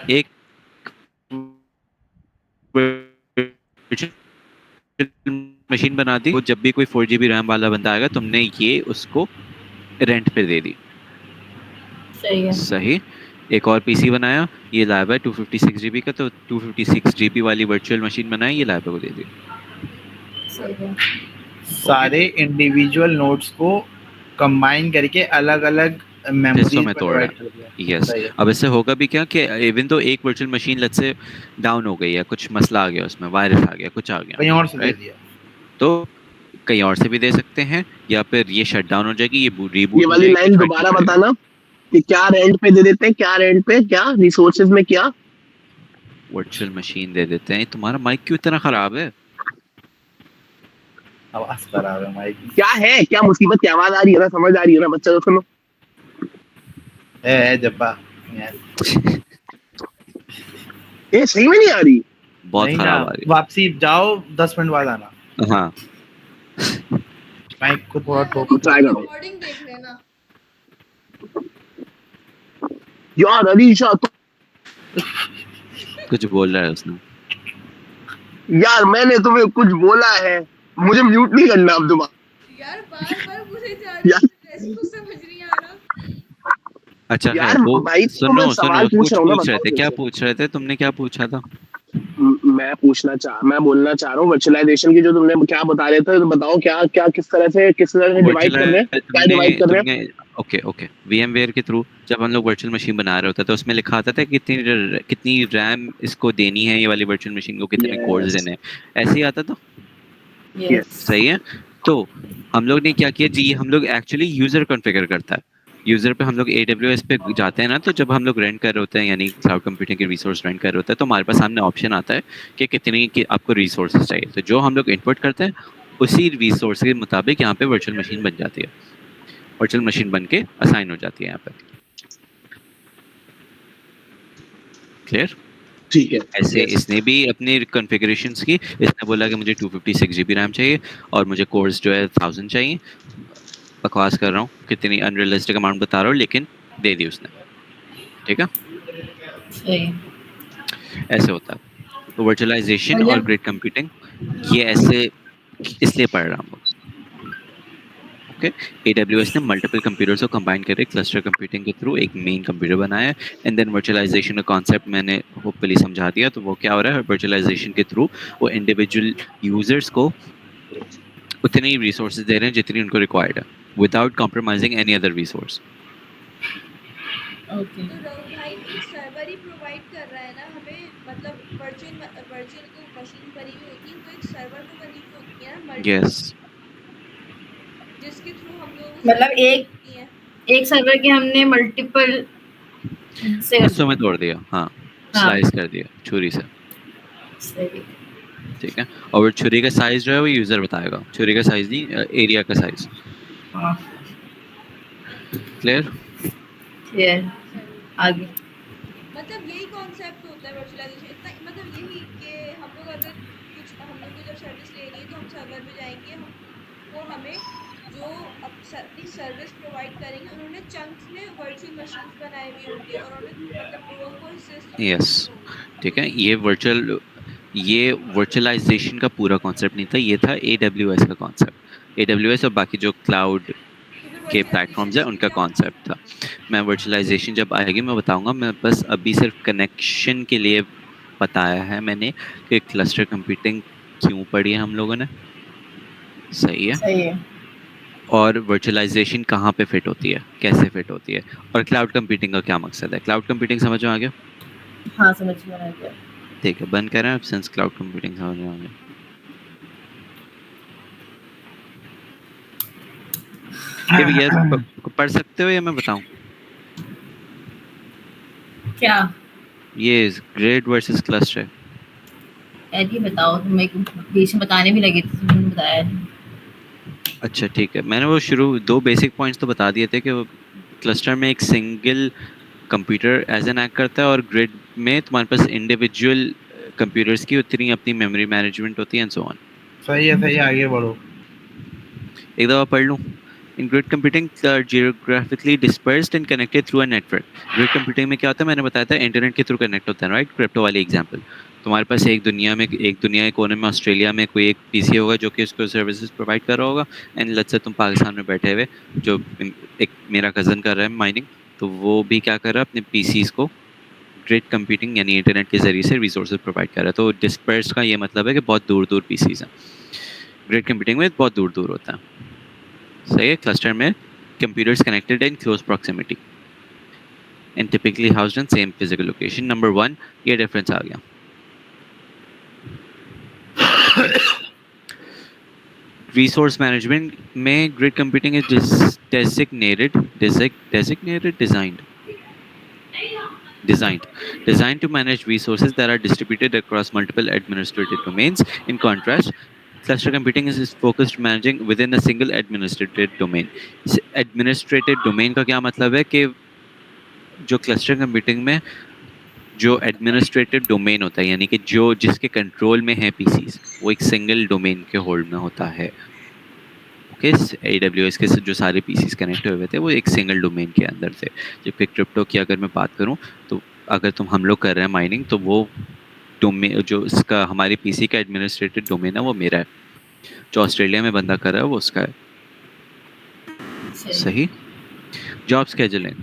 A: एक मशीन बना दी, वो जब भी कोई 4 GB रैम वाला बंदा आएगा, तुमने ये उसको रेंट पे दे दी।
D: सही है।
A: सही। एक और पीसी बनाया, ये लैब है 256 GB का, तो 256 GB वाली वर्चुअल मशीन बनाई, ये लैब को दे दी।
D: सही है।
C: सारे इंडिविजुअल नोट्स को कंबाइन करके अलग अलग
A: हिस्सों
C: मेमोरीज
A: में
C: में
A: तोड़ रहा
C: डिवाइड कर दिया।
A: है। यस।
C: सही है।
A: अब इससे होगा भी क्या कि इवन तो एक virtual machine let's say down हो गई है, कुछ मसला आ गया उसमें, वायरस आ गया, कुछ आ गया,
C: कहीं और से दे
A: राइट?
C: दिया।
A: तो कहीं और से भी दे सकते हैं, या फिर ये शट डाउन हो जाएगी, ये
F: ये
A: रीबूट हो
F: वाली
A: जाएगी,
F: लाइन
A: कुछ फर्क नहीं
F: दोबारा
A: पड़ेगा।
F: बताना कि क्या रेंट पे दे देते हैं, क्या रेंट पे, क्या रिसोर्सेज में, क्या
A: वर्चुअल मशीन दे देते हैं। तुम्हारा माइक क्यों इतना खराब है?
C: आवाज खराब है माइक
F: क्या है, क्या मुसीबत की आवाज आ रही है ना, समझ आ रही है ना बच्चा, तो सुनो।
C: है जब्बा यार।
F: ये सही में नहीं आ रही।
A: बहुत
C: नहीं ना,
A: खराब आ रही
C: वापसी जाओ, 10 मिनट बाद आना।
A: है। हाँ,
C: माइक को थोड़ा ठोक।
F: कुछ ट्राई करो
E: रिकॉर्डिंग देख लेना।
F: यार। अलीशा तो
A: कुछ बोल रहा है उसने।
F: यार, मैंने तुम्हें कुछ बोला है, मुझे म्यूट नहीं करना अब दोबारा।
E: यार बार-बार पूछे जा रही
F: यार,
E: है, ऐसे तो समझ नहीं आ रहा।
A: अच्छा
F: यार
A: खैर, वो
F: भाई तो मैं
A: सुनो
F: सवाल
A: सुनो,
F: पूछ
A: कुछ
F: रहा हूँ ना,
A: पूछ रहे
F: बताओ
A: थे,
F: फिर
A: क्या
F: से।
A: पूछ रहे थे? तुमने क्या पूछा था?
F: मैं बोलना चाह रहा हूँ वर्चुअलाइजेशन की, जो तुमने क्या बता रहे थे, तो बताओ क्या क्या किस तरह से डिवाइड कर रहे हैं,
A: वर्चुअलाइज
F: क्या
A: तुमने
F: डिवाइड कर रहे हैं।
A: तुमने ओके ओके, VMware के थ्रू जब हम लोग वर्चुअल मशीन बना रहे होते, तो उसमें लिखा आता था कितनी कितनी रैम इसको देनी है, ये वाली वर्चुअल मशीन को कितने कोर्स
F: यस
A: देने हैं, ऐसे ही आता था।
F: यस।
A: सही है। तो हम लोग ने क्या किया जी, हम लोग एक्चुअली यूजर कॉन्फ़िगर करता है। यूजर पे हम लोग AWS पे जाते हैं ना, तो जब हम लोग रेंट कर रहे होते हैं, यानी क्लाउड कंप्यूटिंग के रिसोर्स रेंट कर रहे होते हैं, तो हमारे पास सामने ऑप्शन आता है कि कितनी की आपको रिसोर्सेज चाहिए। तो जो हम लोग इनपुट करते हैं, उसी रिसोर्स के मुताबिक यहाँ पे वर्चुअल मशीन बन जाती है, वर्चुअल मशीन बन के असाइन हो जाती है यहाँ पे। क्लियर?
F: ठीक है।
A: ऐसे
F: yes.
A: इसने भी अपनी कॉन्फ़िगरेशंस की, इसने बोला कि मुझे 256 GB रैम चाहिए और मुझे कोर्स जो है 1000 चाहिए। बकवास कर रहा हूँ, कितनी अनरियलिस्टिक अमाउंट बता रहा हूँ, लेकिन दे दी उसने। ठीक है,
D: सही है।
A: ऐसे होता है। तो वर्चुअलाइजेशन
D: और
A: और
D: जब
A: ग्रिड कंप्यूटिंग, ये ऐसे इसलिए पढ़ रहा हूँ। ओके, AWS ने मल्टीपल कंप्यूटर्स को कंबाइन करके क्लस्टर कंप्यूटिंग के थ्रू एक मेन कंप्यूटर बनाया है। एंड देन वर्चुअलाइजेशन का कॉन्सेप्ट मैंने होपफुली समझा दिया। तो वो क्या हो रहा है, वर्चुअलाइजेशन के थ्रू वो इंडिविजुअल यूजर्स को उतने ही रिसोर्सेज दे रहे हैं जितनी उनको रिक्वायर्ड है, without compromising any other resource.
D: Okay.
E: तो रघु भाई एक सर्वर ही प्रोवाइड कर रहा है ना हमें, मतलब वर्चुअल जो मशीन बनी हुई होती है वो एक सर्वर पे बनी हुई होती है ना, मल्टीपल।
A: यस
E: जिसके थ्रू हम लोग
D: मतलब एक
E: की है।
D: एक सर्वर के हमने मल्टीपल से कर
A: हिस्सों में
D: दिया।
A: तोड़ दिया, हाँ,
D: हाँ।
A: स्लाइस कर दिया छुरी से,
D: सही।
A: ठीक है। और वो छुरी का साइज जो है वो यूजर बताएगा, छुरी का साइज नहीं, एरिया का साइज।
D: हाँ
A: क्लियर?
D: ये
E: हाँ सही।
D: आगे
E: मतलब यही कॉन्सेप्ट होता है वर्चुअलाइजेशन, इतना मतलब यही कि हम लोग अगर कुछ हम लोग को जब सर्विस लेनी है तो हम सर्वर पे जाएंगे, हम वो हमें जो अपनी सर्विस प्रोवाइड करेंगे उन्होंने चंक्स में वर्चुअल मशीन्स बनाए हुए होंगे और उन्होंने मतलब लोगों को हिस्से में
A: यस, ठीक है। ये वर्चुअलाइजेशन का पूरा कॉन्सेप्ट नहीं था, ये था AWS का कॉन्सेप्ट। AWS और बाकी जो क्लाउड
E: तो फिर
A: के
E: वर्चुअलाइजेशन
A: प्लेटफॉर्म्स है
E: इसमें
A: उनका
E: क्या होता है?
A: कॉन्सेप्ट था। मैं वर्चुअलाइजेशन जब आएगी मैं बताऊंगा, मैं बस अभी सिर्फ कनेक्शन के लिए बताया है मैंने कि क्लस्टर कंप्यूटिंग क्यों पढ़ी है हम लोगों ने, सही है।
D: सही है।
A: और वर्चुअलाइजेशन कहाँ पे फिट होती है, कैसे फिट होती है, और क्लाउड कंप्यूटिंग का क्या मकसद है। क्लाउड कंप्यूटिंग समझ में आ गया?
D: हाँ समझ में आ गया।
A: ठीक है, बंद करें अब, सिंस क्लाउड कंप्यूटिंग समझ में आ गया। ये भैया पढ़ सकते हो या मैं बताऊं?
D: क्या
A: ये ग्रेड वर्सेस क्लस्टर।
D: ऐड ही बताओ, तुम एक बीच में बताने भी लगे थे, तुमने बताया नहीं।
A: अच्छा ठीक है, मैंने वो शुरू 2 बेसिक पॉइंट्स तो बता दिए थे कि क्लस्टर में एक single computer as an act करता है और ग्रिड में तुम्हारे पास इंडिविजुअल कंप्यूटर्स की उतनी अपनी मेमोरी मैनेजमेंट होती है एंड सो ऑन।
C: सही है, आगे बढ़ो।
A: एक दफा पढ़ लूं। In grid computing geographically dispersed and connected through a network. Grid computing में क्या होता है, मैंने बताया था इंटरनेट के थ्रू कनेक्ट होता है, राइट? क्रिप्टो वाली एग्जांपल। तुम्हारे पास एक दुनिया के कोने में ऑस्ट्रेलिया में कोई एक पीसी होगा जो कि उसको सर्विसेज प्रोवाइड कर रहा होगा, एंड लेट्स से तुम पाकिस्तान में बैठे हुए, जो एक मेरा कजन कर रहा है माइनिंग, तो वो भी क्या कर रहा है, अपने पीसीज को ग्रिड कंप्यूटिंग यानी इंटरनेट के जरिए से रिसोर्सेज प्रोवाइड कर रहा है। तो डिस्पर्स का ये मतलब है कि बहुत दूर दूर पीसीज हैं। ग्रिड कंप्यूटिंग में बहुत दूर दूर होता है, सही है। क्लस्टर में computers connected in close proximity and typically housed in same physical location. Number 1, ये difference आ गया। Resource management में grid computing is designed to manage resources that are distributed across multiple administrative domains. In contrast, cluster computing is focused managing within a single administrative domain. Administrative domain का क्या मतलब है कि जो cluster computing में जो administrative domain होता है, यानी कि जो जिसके कंट्रोल में है पीसीज, वो एक सिंगल डोमेन के होल्ड में होता है। ओके, AWS के जो सारे पीसीज कनेक्ट हुए थे वो एक सिंगल डोमेन के अंदर थे। जबकि क्रिप्टो की अगर मैं बात करूं, तो अगर हम लोग कर रहे हैं माइनिंग, तो वो डोमेन जो इसका हमारे पीसी का एडमिनिस्ट्रेटिव डोमेन है वो मेरा है, जो ऑस्ट्रेलिया में बंदा कर रहा है वो उसका है, सही। Job scheduling.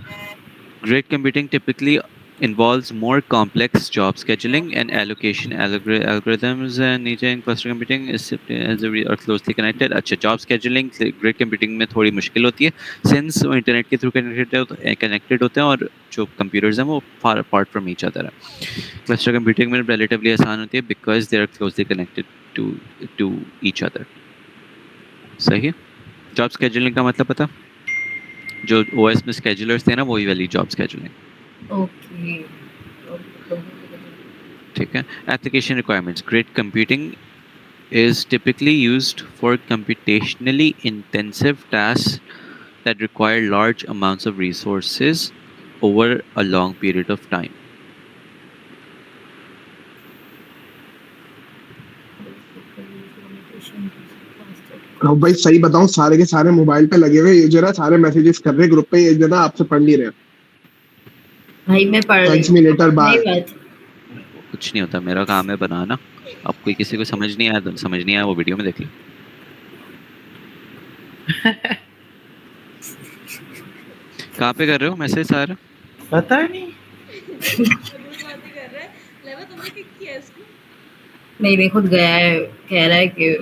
A: Grid computing typically involves more complex job scheduling and allocation algorithms, and नीचे in cluster computing are closely connected. अच्छा, job scheduling grid computing में थोड़ी मुश्किल होती है, since वो इंटरनेट के थ्रू कनेक्टेड होते हैं और जो कंप्यूटर्स हैं वो far apart from each other है। cluster computing में relatively आसान होती है because they are closely connected to each other, सही है। job scheduling का मतलब पता, जो OS में schedulers थे ना, वही वाली job scheduling,
D: ओके।
A: ठीक है। Application requirements. Grid computing is typically used for computationally intensive tasks that require large amounts of resources over a long period of time.
F: अब भाई सही बताऊं, सारे के सारे मोबाइल पे लगे हुए यूजर है, सारे मैसेजेस कर रहे ग्रुप पे, एक जना आपसे पढ़ नहीं रहे।
D: भाई मैं पढ़ रही
F: थैंक्स मी लेटर बाय।
D: नहीं बात।
A: कुछ नहीं होता, मेरा काम है बनाना। अब कोई किसी को समझ नहीं आया वो वीडियो में देख लो। कहाँ पे कर रहे हो मैसेज सारा?
C: पता नहीं।
E: रोज बातें कर रहा है। लेवा तुमने किक किया इसको?
D: नहीं, मैं खुद गया है, कह रहा है कि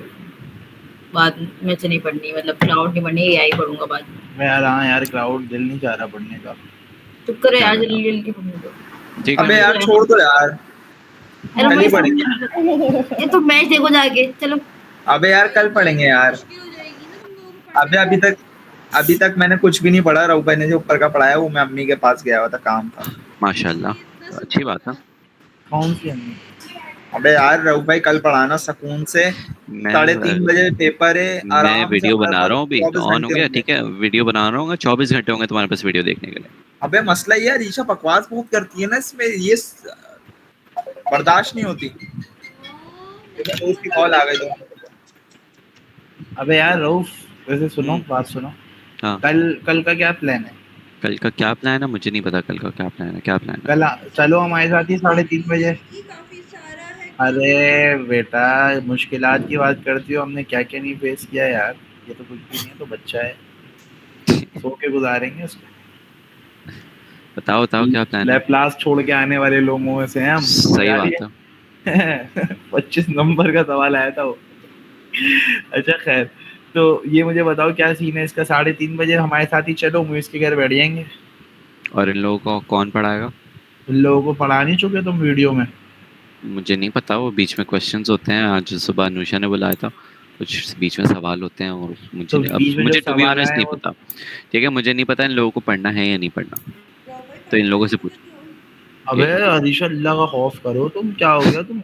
D: बाद में से नहीं पढ़नी, मतलब क्लाउड नहीं पढ़नी, एआई पढ़ूंगा बाद में।
C: मैं यार क्लाउड दिल नहीं चाह रहा पढ़ने का।
D: चुप करो यार, जल्दी जल्दी पढ़ने दो।
A: ठीक है,
B: अबे यार छोड़ दो यार,
D: अरे
B: कल ही पढ़ेंगे।
D: ये तो मैच देखो जाके, चलो।
B: अबे यार कल पढ़ेंगे यार।
E: मुश्किल हो जाएगी ना तुम लोगों को
C: अभी तक मैंने कुछ भी नहीं पढ़ा। रऊफ भाई ने जो ऊपर का पढ़ाया वो मैं अम्मी के पास गया हुआ था, काम था।
A: माशाल्लाह, अच्छी बात है।
C: कौन सी अम्मी? अबे यार रऊफ भाई कल पढ़ाना सुकून से, 3:30 बजे पेपर है,
A: मैं
C: आराम से
A: वीडियो
C: हमारे
A: बना
C: पास
A: रहा हूँ अभी,
C: 24
A: ऑन हो
C: घंटे
A: गया,
C: होंगे।
A: ठीक है, वीडियो बना रहा हूँ, 24 घंटे होंगे तुम्हारे पास वीडियो देखने के लिए।
C: अबे मसला ये है रीशा बकवास बहुत करती है ना इसमें, ये बर्दाश्त नहीं होती। मेरे दोस्त की कॉल आ गई तो। अबे यार रऊफ, वैसे सुनो बात सुनो,
A: हाँ,
C: कल का क्या प्लान है?
A: कल का क्या प्लान है मुझे नहीं पता, कल का क्या प्लान है, क्या प्लान है?
C: कल चलो हमारे साथ ही 3:30 बजे।
E: ये काफी सारा है कि
C: अरे बेटा मुश्किलात की बात करती हो, हमने क्या क्या नहीं फेस किया यार, ये तो कुछ भी नहीं है, तो बच्चा है, सो के गुजारेंगे उसको।
A: बताओ क्या प्लान है?
C: लैपलास छोड़ के आने वाले लोगों में से हैं हम।
A: सही बात है।
C: 25 नंबर का सवाल आया था वो। अच्छा खैर, तो ये मुझे बताओ क्या सीन है इसका? 3:30 बजे हमारे साथ ही चलो, मूवीज के घर बैठ जाएंगे।
A: और इन लोगों को कौन पढ़ाएगा?
C: इन लोगों को पढ़ा नहीं चुके तुम वीडियो में?
A: मुझे नहीं पता, वो बीच में क्वेश्चंस होते हैं, आज सुबह अनुषा ने बुलाया था, कुछ बीच में सवाल होते हैं और मुझे
C: तो
A: नहीं,
C: बीच में
A: अब मुझे
C: जो
A: टू बी
C: सवाल
A: ऑनेस्ट
C: आए
A: नहीं
C: वो
A: पता, ठीक है, मुझे नहीं पता इन लोगों को पढ़ना है या नहीं पढ़ना, तो इन लोगों से पूछ।
C: अबे हरीश अल्लाह का खौफ करो, तुम क्या हो गया तुम?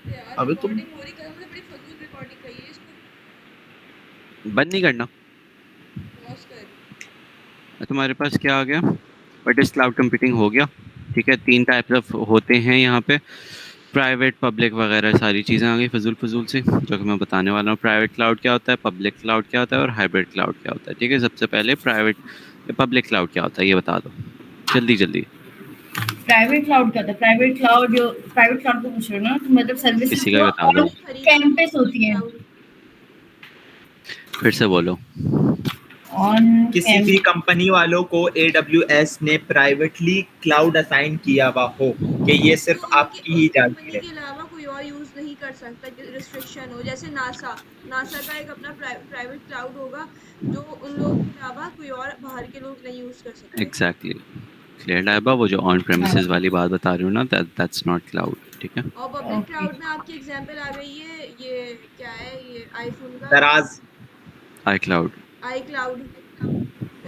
E: यार
C: अबे तुम
E: रिकॉर्डिंग हो रही, कल मुझे बड़ी फजूल रिकॉर्डिंग कही है इसको।
A: बंद नहीं करना।
E: पॉज कर।
A: तुम्हारे पास क्या आ गया? व्हाट इज क्लाउड कंप्यूटिंग हो गया, ठीक है, 3 टाइप्स ऑफ होते हैं यहाँ पे, प्राइवेट, पब्लिक वगैरह सारी चीज़ें आ गई फजूल से, जो कि मैं बताने वाला हूँ। प्राइवेट क्लाउड क्या होता है, पब्लिक क्लाउड क्या होता है और हाइब्रिड क्लाउड क्या होता है, ठीक है। सबसे पहले पब्लिक क्लाउड क्या होता है ये बता दो जल्दी।
D: प्राइवेट क्लाउड क्या होता है? प्राइवेट क्लाउड को पूछ रहे हो ना, तो मतलब सर्विसेज
A: किसी का
D: जो
A: भी बता दो,
D: कैंपस होती हैं
A: फिर से बोलो।
D: ऑन
C: किसी भी कंपनी वालों को AWS ने प्राइवेटली क्लाउड असाइन किया हुआ हो कि ये सिर्फ आपकी ही जानती
E: कंपनी
C: है।
E: के अलावा कोई और यूज नहीं कर सकता, रिस्ट्रिक्शन हो, जैसे नासा का एक अपना प्राइवेट क्लाउड होगा जो उन लोगों के अलावा कोई और बाहर के लोग नहीं यूज कर सकते।
A: एग्जैक्टली, क्लियर लाइबा, वो जो ऑन प्रेमिसेस वाली बात बता रही हूँ ना, दैट्स नॉट क्लाउड, ठीक है।
E: और पब्लिक क्लाउड में आपकी एग्जांपल आ गई है, ये क्या है, ये आईफोन का
C: दराज,
E: आई क्लाउड।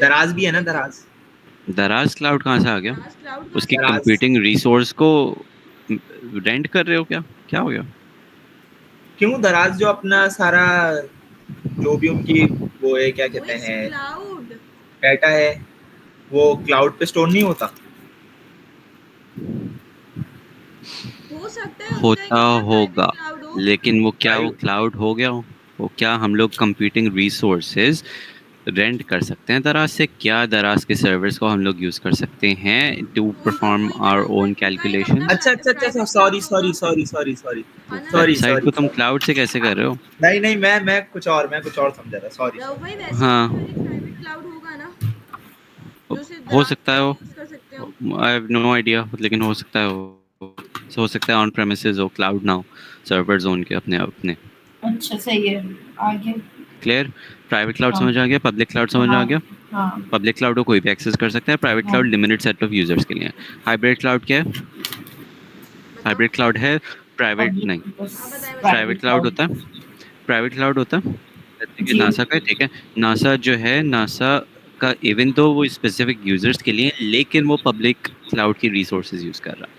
C: दराज भी है ना,
A: दराज क्लाउड कहाँ से आ गया?
E: दराज क्लाउड
A: उसकी
C: दराज।
A: कंप्यूटिंग रिसोर्स को रेंट कर रहे हो क्या हो गया?
C: क्यों? दराज जो अपना सारा जो भी उनकी वो है, क्या कहते हैं,
E: क्लाउड
C: डाटा है, वो क्लाउड पे स्टोर नहीं होता?
E: हो सकता है
A: होता होगा, लेकिन वो क्या वो क्लाउड हो गया हो? वो क्या हम लोग कंप्यूटिंग रिसोर्सेज रेंट कर सकते हैं दराज से? क्या दराज के सर्वर्स को हम लोग यूज कर सकते हैं to perform our own calculations?
C: अच्छा, सॉरी।
A: वेबसाइट को तुम क्लाउड से कैसे कर रहे हो?
C: नहीं, मैं कुछ और समझा था, सॉरी।
E: भाई वैसे
A: हाँ,
E: प्राइवेट क्लाउड होगा ना जो सिर्फ
A: हो सकता है,
E: यूज कर सकते हो।
A: आई हैव नो आइडिया, लेकिन हो सकता है ऑन प्रेमिसेस हो, क्लाउड ना हो, सर्वर जोन के अपने।
D: अच्छा सही है, आगे
A: क्लियर? प्राइवेट क्लाउड
D: हाँ।
A: समझ आ गया, पब्लिक क्लाउड समझ आ गया।
D: हाँ
A: पब्लिक क्लाउड को कोई भी एक्सेस कर सकता है, प्राइवेट
D: हाँ।
A: Cloud limited set of users के लिए है। हाइब्रिड क्लाउड क्या है? हाइब्रिड क्लाउड है प्राइवेट नहीं, प्राइवेट क्लाउड होता है, प्राइवेट क्लाउड होता है जैसे कि
D: जी।
A: नासा का है, ठीक है। नासा जो है, नासा का इवन तो वो स्पेसिफिक यूजर्स के लिए, लेकिन वो पब्लिक क्लाउड की रिसोर्सेज यूज कर रहा है।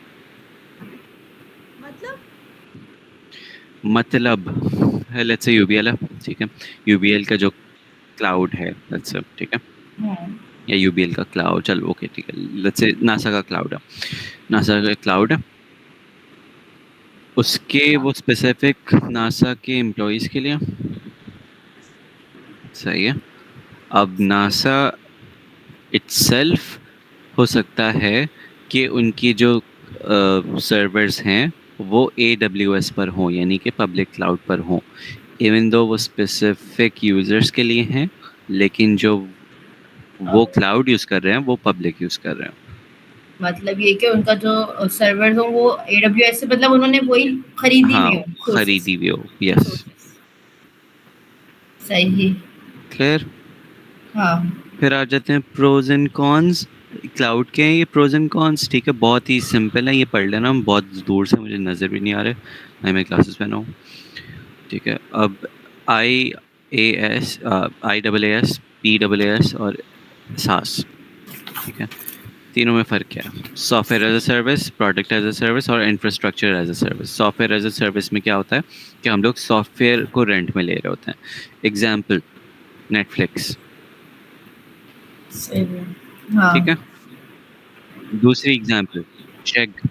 A: मतलब है, लेट्स से यूबीएल है, ठीक है, यूबीएल का जो क्लाउड है, लेट्स से, ठीक है, या यूबीएल का क्लाउड, चलो ओके ठीक है, लेट्स से नासा का क्लाउड है, नासा का क्लाउड है, उसके वो स्पेसिफिक नासा के एम्प्लॉयज़ के लिए सही है। अब नासा इटसेल्फ हो सकता है कि उनकी जो सर्वर्स हैं वो AWS पर हों, यानी कि पब्लिक क्लाउड पर हों, इवन दो वो स्पेसिफिक यूजर्स के लिए हैं, लेकिन जो वो क्लाउड यूज़ कर रहे हैं वो पब्लिक यूज़ कर रहे हैं।
D: मतलब ये कि उनका जो सर्वर हो वो AWS से, मतलब उन्होंने वही खरीदी
A: हाँ,
D: हुई हो,
A: खरीदी हुई हो, यस,
D: सही,
A: क्लियर।
D: हाँ।
A: फिर आ जाते हैं प्रोज एंड कॉन्स। क्लाउड के हैं ये प्रोज एंड कॉन्स, ठीक है, बहुत ही सिंपल है, ये पढ़ लेना, बहुत दूर से मुझे नज़र भी नहीं आ रहे, मैं क्लासेस पे ना हूँ, ठीक है। अब AS, IaaS, PaaS और SaaS, ठीक है। तीनों में फ़र्क क्या है? Software as a service, product as a service और infrastructure as a service. Software as a service में क्या होता है कि हम लोग सॉफ्टवेयर को रेंट में ले रहे होते हैं। एग्जाम्पल नेटफ्लिक्स,
D: सही है। हाँ
A: ठीक है। दूसरी एग्जाम्पल चेक,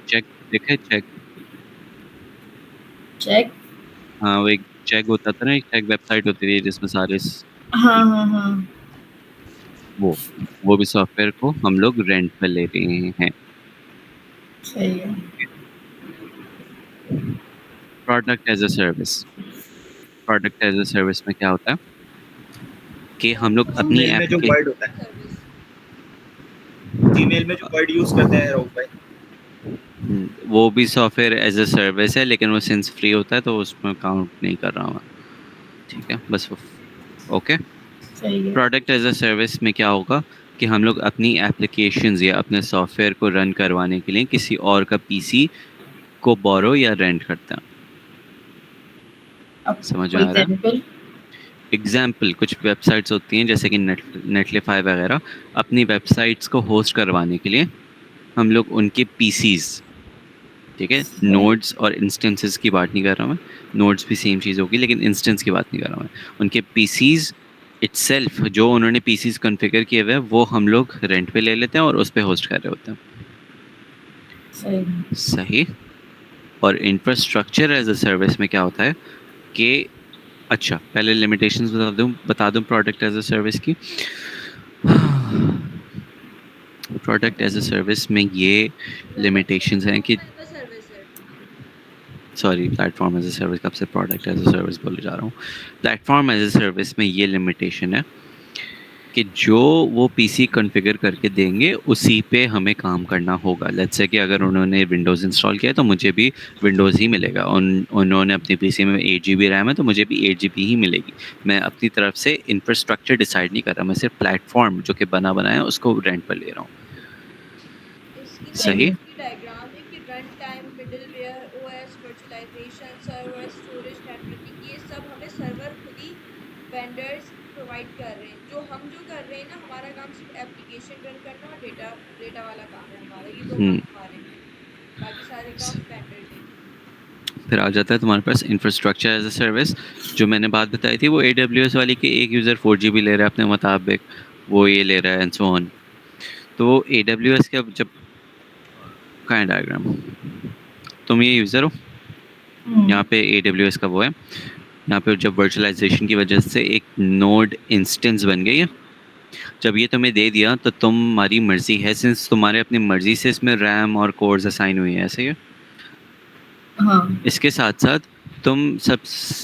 A: चेक देखा है चेक?
D: चेक।
A: हाँ, वो एक चेक होता था ना, एक चेक वेबसाइट होती थी जिसमें सारे
D: हाँ हाँ हाँ
A: वो वो भी सॉफ्टवेयर को हम लोग रेंट पे ले रहे हैं।
D: सही है।
A: Product as a service, product as a service में क्या होता है कि हम लोग अपनी
B: जीमेल में जो
A: एप्लीकेशन,
B: वर्ड होता है,
E: सर्विस।
B: जीमेल में जो वर्ड यूज करते हैं राहुल भाई,
A: वो भी सॉफ्टवेयर एज अ सर्विस है, लेकिन वो सिंस फ्री होता है तो उसमें काउंट नहीं कर रहा हूँ मैं, ठीक है। बस ओके।
D: सही है।
A: प्रोडक्ट एज अ सर्विस में क्या होगा कि हम लोग अपनी एप्लीकेशंस या अपने सॉफ्टवेयर को रन करवाने के लिए किसी और का पीसी को बोरो या रेंट करते हैं।
D: अब
A: समझ में
D: कोई
A: आ रहा है?
D: एग्जाम्पल?
A: एग्जाम्पल कुछ वेबसाइट्स होती हैं जैसे कि नेटलिफाई वगैरह, अपनी वेबसाइट्स को होस्ट करवाने के लिए हम लोग उनके पीसीज, ठीक है, नोड्स और इंस्टेंसेस की बात नहीं कर रहा मैं, नोड्स भी सेम चीज़ होगी लेकिन इंस्टेंस की बात नहीं कर रहा मैं, उनके पीसीज इटसेल्फ जो उन्होंने पीसीज कॉन्फ़िगर किए हुए हैं वो हम लोग रेंट पे ले लेते हैं और उस पे होस्ट कर रहे होते हैं।
D: सही है।
A: सही। और इंफ्रास्ट्रक्चर एज अ सर्विस में क्या होता है कि अच्छा पहले लिमिटेशंस बता दूं प्रोडक्ट एज अ सर्विस की। प्रोडक्ट एज अ सर्विस में ये लिमिटेशंस हैं कि
E: सर्विस है।
A: Sorry, platform as a service, कब से प्रोडक्ट एज अ सर्विस बोले जा रहा हूँ। प्लेटफॉर्म एज अ सर्विस में ये लिमिटेशन है कि जो वो पीसी कॉन्फ़िगर करके देंगे उसी पे हमें काम करना होगा। लेट्स से कि अगर उन्होंने विंडोज़ इंस्टॉल किया है तो मुझे भी विंडोज़ ही मिलेगा, उन्होंने अपने पीसी में 8 GB रैम है तो मुझे भी 8 GB ही मिलेगी। मैं अपनी तरफ से इंफ्रास्ट्रक्चर डिसाइड नहीं कर रहा, मैं सिर्फ प्लेटफॉर्म जो कि बना बनाया है उसको रेंट पर ले रहा हूँ।
E: इसकी
A: सही।
E: इसकी डायग्राम है कि runtime, middleware, OS, virtualisation, server, storage, networking, ये सब हमें सर्वर खुद ही वेंडर्स प्रोवाइड कर रहे हैं। जो कर रहे हैं ना, हमारा काम सिर्फ एप्लीकेशन रन करना और डेटा डेटा वाला काम है हमारा, ये दो काम हमारे हैं, बाकी सारे काम वेंडर देंगे।
A: फिर आ जाता है तुम्हारे पास इंफ्रास्ट्रक्चर एज अ सर्विस, जो मैंने बात बताई थी वो AWS वाली कि एक यूज़र 4 GB ले रहा है अपने मुताबिक, वो ये ले रहा है एंड सो ऑन। तो AWS का जब कहाँ है डायग्राम, तुम ये यूज़र हो, यहाँ पे AWS का वो है, यहाँ पे जब वर्चुअलाइजेशन की वजह से एक नोड इंस्टेंस बन गई है, जब ये तुम्हें दे दिया तो तुम्हारी मर्जी है, सिंस तुम्हारे अपनी मर्जी से इसमें रैम और कोर्स असाइन हुई है, ऐसे ही है।
D: हाँ
A: इसके साथ साथ तुम सब,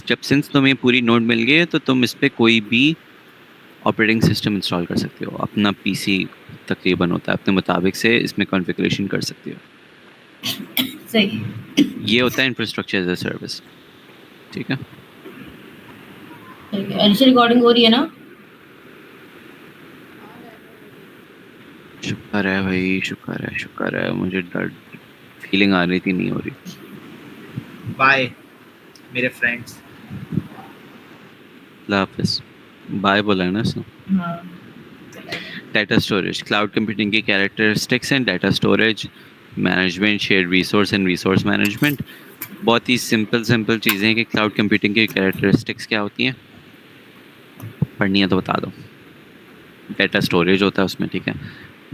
A: जब सिंस तुम्हें पूरी नोड मिल गई है तो तुम इस पे कोई भी ऑपरेटिंग सिस्टम इंस्टॉल कर सकते हो, अपना पीसी तकरीबन होता है, अपने मुताबिक से इसमें कॉन्फ़िगरेशन कर सकते हो।
D: सही।
A: ये होता है इंफ्रास्ट्रक्चर एज अ सर्विस, ठीक है।
D: ठीक है, अच्छी रिकॉर्डिंग हो रही है ना?
A: शुक्र है भाई, शुक्र है, मुझे डर फीलिंग आ रही थी, नहीं हो रही।
B: बाय मेरे फ्रेंड्स।
A: अल्लाह हाफिज़, बाय बोला है ना इसने।
D: हाँ
A: डाटा स्टोरेज, क्लाउड कंप्यूटिंग की characteristics and data storage management, shared resource and resource management. बहुत ही सिंपल चीज़ें हैं कि क्लाउड कंप्यूटिंग की कैरेक्टरिस्टिक्स क्या होती हैं, पढ़नी है तो बता दो। डाटा स्टोरेज होता है उसमें, ठीक है।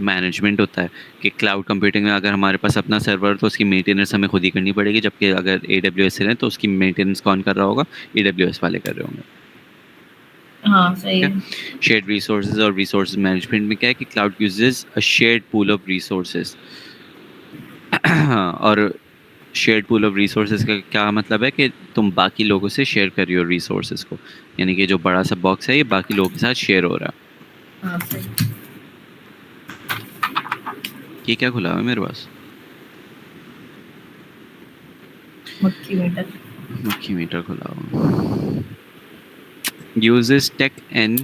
A: मैनेजमेंट होता है कि क्लाउड कंप्यूटिंग में अगर हमारे पास अपना सर्वर तो उसकी मेंटेनेंस हमें खुद ही करनी पड़ेगी, जबकि अगर AWS से लें तो उसकी मेंटेनेंस कौन कर रहा होगा, AWS वाले कर रहे होंगे।
D: हाँ सही है।
A: शेयर्ड रिसोर्सेज और रिसोर्स मैनेजमेंट में क्या है कि cloud uses a shared pool of resources. और शेयर्ड पूल ऑफ रिसोर्सेज का क्या मतलब है कि तुम बाकी लोगों से शेयर कर रही हो रिसोर्सेज को, यानी कि जो बड़ा सा बॉक्स है ये बाकी लोगों के साथ शेयर हो रहा है।
D: हाँ सही।
A: ये क्या खुला हुआ है मेरे पास? मक्खी मीटर खुला हुआ। यूजेस टेक एंड,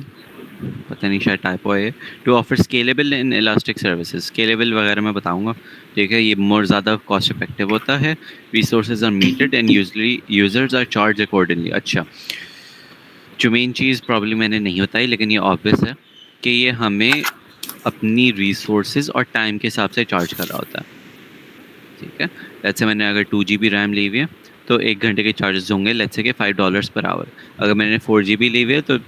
A: पता नहीं शायद टाइपो है, to offer scalable and elastic services. Scalable वगैरह मैं बताऊंगा, ठीक है। ये मोर ज़्यादा कॉस्ट इफेक्टिव होता है। Resources are metered and usually users are charged accordingly. अच्छा, जो मेन चीज़ प्रॉब्लम मैंने नहीं बताई लेकिन ये ऑब्वियस है कि ये हमें अपनी रिसोर्सेज और टाइम के हिसाब से चार्ज कर रहा होता है, ठीक है। लेट्स से मैंने अगर 2 GB रैम ली हुई है तो 1 घंटे के चार्जेस होंगे लेट्स से कि $5 पर आवर। अगर मैंने 4 GB ली हुई है तो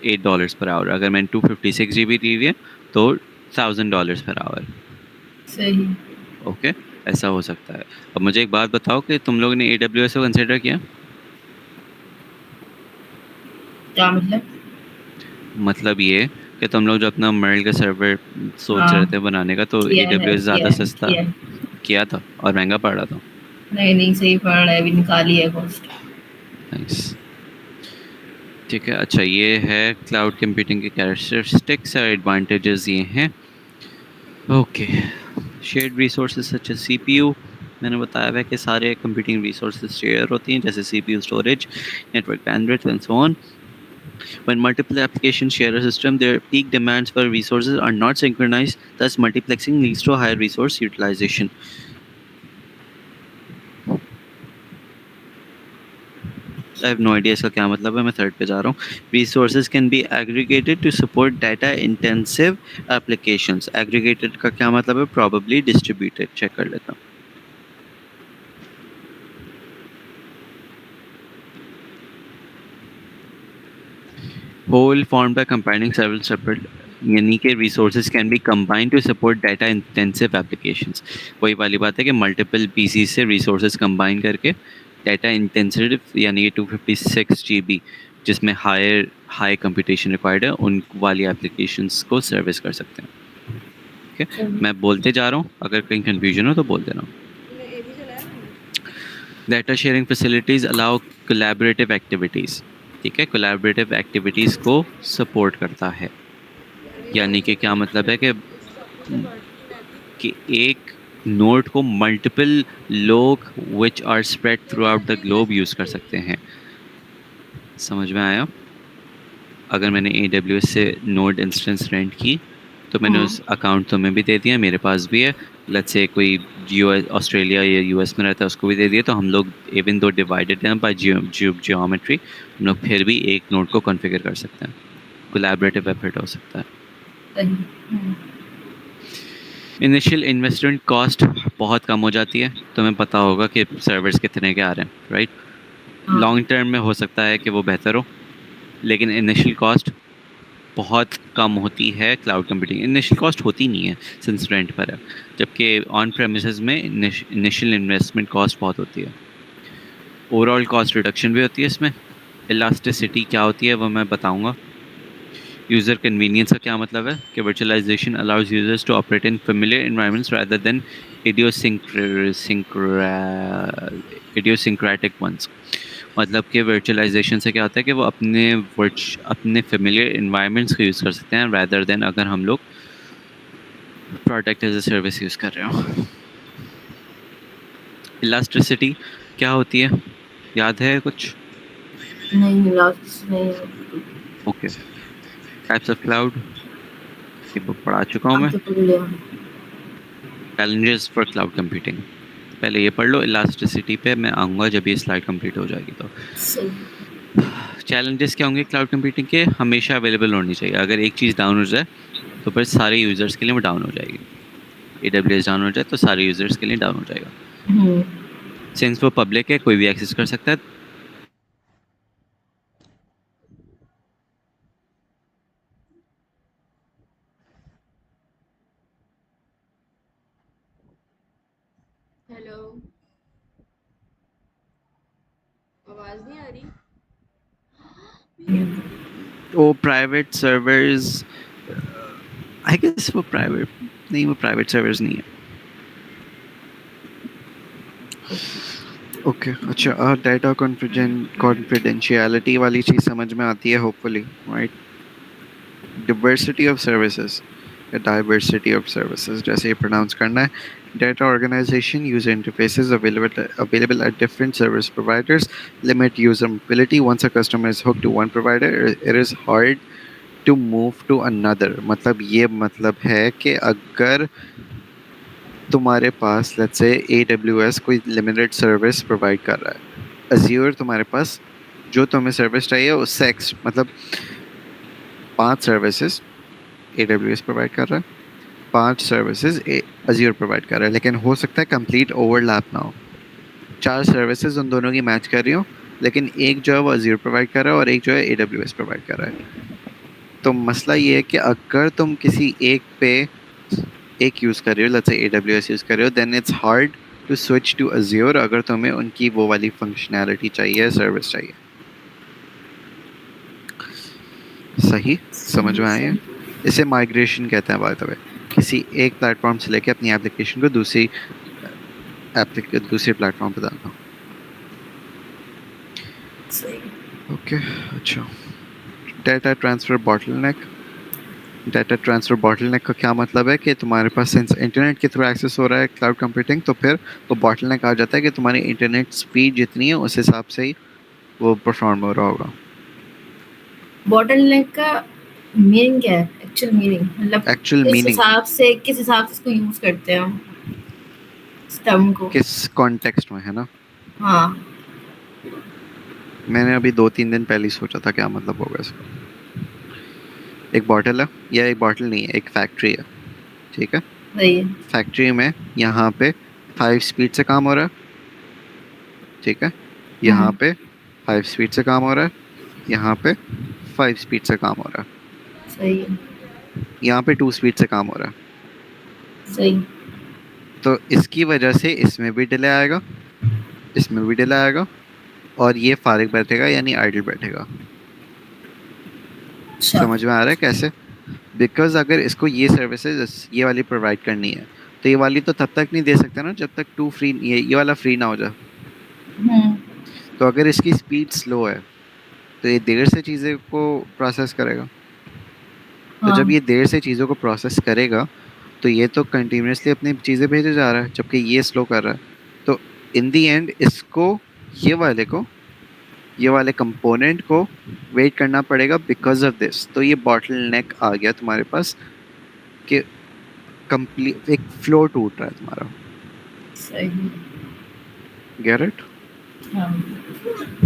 A: $8 पर आवर। अगर मैंने 256 GB ली हुई है तो $1000 पर आवर।
D: सही।
A: ओके, ऐसा हो सकता है। अब मुझे एक बात बताओ कि तुम लोगों ने AWS को कंसिडर किया?
D: क्या मतलब?
A: मतलब ये कि तुम लोग जो अपना मर्ल का सर्वर सोच
D: हाँ।
A: रहे थे बनाने का तो
D: किया है,
A: AWS ज़्यादा
D: किया है,
A: सस्ता
D: किया है।
A: किया था और महंगा पड़ रहा था।
D: नहीं सही पड़ रहा है, अभी निकाली है कॉस्ट।
A: नाइस, ठीक है। अच्छा, ये है क्लाउड कंप्यूटिंग के कैरेक्टरिस्टिक्स और एडवांटेजेस ये हैं। Okay, shared resources such as CPU। मैंने बताया है कि सारे कंप्यूटिंग रिसोर्सेज शेयर होती हैं जैसे CPU storage, network bandwidth and so on. When multiple applications share a system, their peak demands for resources are not synchronized, thus multiplexing leads to higher resource utilization. I have no idea इसका क्या मतलब है, मैं third पे जा रहा हूँ। Resources can be aggregated to support data intensive applications. Aggregated का क्या मतलब है? Probably distributed. चेक कर लेता हूँ। Whole formed by combining several separate यानी कि resources can be combined to support data intensive applications. वही वाली बात है कि multiple PCs से resources combine करके data intensive यानी कि 256 GB जिसमें high computation required है उन वाली applications को service कर सकते हैं। okay? मैं बोलते जा रहा हूँ, अगर कहीं confusion हो तो बोल देना।
E: ये भी चलाया मैंने।
A: Data sharing facilities allow collaborative activities. ठीक है, collaborative activities को support करता है। यानी कि क्या मतलब है कि एक नोड को मल्टीपल लोग which are spread throughout the globe use कर सकते हैं। समझ में आया? अगर मैंने AWS से नोड इंस्टेंस रेंट की तो मैंने उस अकाउंट तुम्हें भी दे दिया, मेरे पास भी है। लेट्स से कोई US ऑस्ट्रेलिया या US में रहता है उसको भी दे दिया, तो हम लोग इवन दो डिवाइडेड हैं बाय जियोमेट्री, हम लोग फिर भी एक नोड को कॉन्फ़िगर कर सकते हैं। कोलैबोरेटिव एफर्ट हो सकता है। इनिशियल इन्वेस्टमेंट कॉस्ट बहुत कम हो जाती है, तुम्हें पता होगा कि सर्वर्स कितने के आ रहे हैं, राइट? लॉन्ग टर्म में हो सकता है कि वो बेहतर हो, लेकिन इनिशियल कॉस्ट बहुत कम होती है। क्लाउड कंप्यूटिंग इनिशियल कॉस्ट होती नहीं है सिंस रेंट पर है, जबकि ऑन प्रेमिसेस में इनिशियल इन्वेस्टमेंट कॉस्ट बहुत होती है। ओवरऑल कॉस्ट रिडक्शन भी होती है इसमें। इलास्टिसिटी क्या होती है वो मैं बताऊंगा। यूज़र कन्वीनियंस का क्या मतलब है कि virtualisation allows users to operate in familiar environments rather than idiosyncratic ones. मतलब कि वर्चुअलाइजेशन से क्या होता है कि वो अपने फेमिलियर एनवायरनमेंट्स को यूज़ कर सकते हैं रादर देन अगर हम लोग product as a service use कर रहे हो। इलास्टिसिटी क्या होती है, याद है कुछ?
D: नहीं,
A: ओके, टाइप्स ऑफ क्लाउड ये पढ़ा चुका हूँ मैं। चैलेंजेस फॉर क्लाउड कंप्यूटिंग पहले ये पढ़ लो, इलास्टिसिटी पे मैं आऊँगा जब ये स्लाइड कंप्लीट हो जाएगी। तो चैलेंजेस क्या होंगे क्लाउड कंप्यूटिंग के? हमेशा अवेलेबल होनी चाहिए। अगर एक चीज़ डाउन हो जाए तो फिर सारे यूज़र्स के लिए वो डाउन हो जाएगी। AWS डाउन हो जाए तो सारे यूज़र्स के लिए डाउन हो जाएगा। सिंस वो पब्लिक है, कोई भी एक्सेस कर सकता है।
E: हेलो, आवाज नहीं आ रही?
A: वो प्राइवेट सर्वर्स, आई गेस वो प्राइवेट नहीं, वो प्राइवेट सर्वर्स नहीं है। ओके अच्छा, डाटा कॉन्फिडेंशियलिटी वाली चीज़ समझ में आती है hopefully, right? Diversity of services या डाइवर्सिटी ऑफ सर्विसेज जैसे ये प्रोनाउंस करना है। Data organization user interfaces available at different service providers limit user mobility. Once a customer is hooked to one provider, it is hard to move to another. मतलब ये मतलब है कि अगर तुम्हारे पास let's say AWS कोई limited service provide कर रहा है, Azure तुम्हारे पास
G: जो तुम्हें सर्विस चाहिए उससे मतलब 5 सर्विसेज AWS प्रोवाइड कर रहा है, 5 सर्विसेज Azure प्रोवाइड कर रहा है, लेकिन हो सकता है कंप्लीट ओवरलैप ना हो। 4 सर्विसेज उन दोनों की मैच कर रही हो, लेकिन एक जो है वो Azure प्रोवाइड कर रहा है और एक जो है AWS प्रोवाइड कर रहा है। तो मसला ये है कि अगर तुम किसी एक पे एक यूज़ कर रहे हो, लेट्स से AWS यूज़ कर रहे हो, then it's hard to switch to Azure अगर तुम्हें उनकी वो वाली फंक्शनैलिटी चाहिए, सर्विस चाहिए। सही समझ में आया? इसे माइग्रेशन कहते हैं बाय द वे, किसी एक प्लेटफॉर्म से लेके अपनी एप्लीकेशन को दूसरी प्लेटफॉर्म पे डालना। ओके अच्छा, data transfer bottleneck. Data transfer bottleneck का क्या मतलब है कि तुम्हारे पास इंटरनेट के थ्रू एक्सेस हो रहा है क्लाउड कंप्यूटिंग, तो फिर वो बॉटलनेक आ जाता है कि तुम्हारी इंटरनेट स्पीड जितनी है उस हिसाब से ही वो परफॉर्म हो रहा होगा।
D: बॉटलनेक का मीनिंग क्या है? एक्चुअल मीनिंग मतलब
G: एक्चुअल
D: किस
G: मीनिंग
D: हिसाब से इसको यूज करते हैं हम इस टर्म को?
G: किस कॉन्टेक्स्ट में है ना?
D: हाँ,
G: मैंने अभी 2-3 दिन पहले ही सोचा था क्या मतलब होगा इसका। एक बॉटल है, या एक बॉटल नहीं है, एक फैक्ट्री है, ठीक है?
D: सही है।
G: फैक्ट्री में यहाँ पे 5 स्पीड से काम हो रहा है, ठीक है? यहाँ पे 5 स्पीड से काम हो रहा है, यहाँ पे 5 स्पीड से काम हो रहा है,
D: सही है।
G: यहाँ पे 2 स्पीड से काम हो रहा है।
D: सही।
G: तो इसकी वजह से इसमें भी डिले आएगा, इसमें भी डिले आएगा, और ये फारिग बैठेगा यानी आइडल बैठेगा। समझ में आ रहा है कैसे? बिकॉज अगर इसको ये सर्विसेज ये वाली प्रोवाइड करनी है तो ये वाली तो तब तक नहीं दे सकता ना जब तक ये वाला फ्री ना हो जाए। तो अगर इसकी स्पीड स्लो है तो ये देर से चीज़ें को प्रोसेस करेगा। तो जब ये देर से चीज़ों को प्रोसेस करेगा तो ये तो कंटिन्यूसली अपनी चीज़ें भेजे जा रहा है, जबकि ये स्लो कर रहा है। तो इन दी एंड इसको ये वाले कंपोनेंट को वेट करना पड़ेगा बिकॉज ऑफ दिस। तो ये बॉटलनेक आ गया तुम्हारे पास कि कंप्लीट एक फ्लो टूट रहा है तुम्हारा।
D: सही।
G: Get it?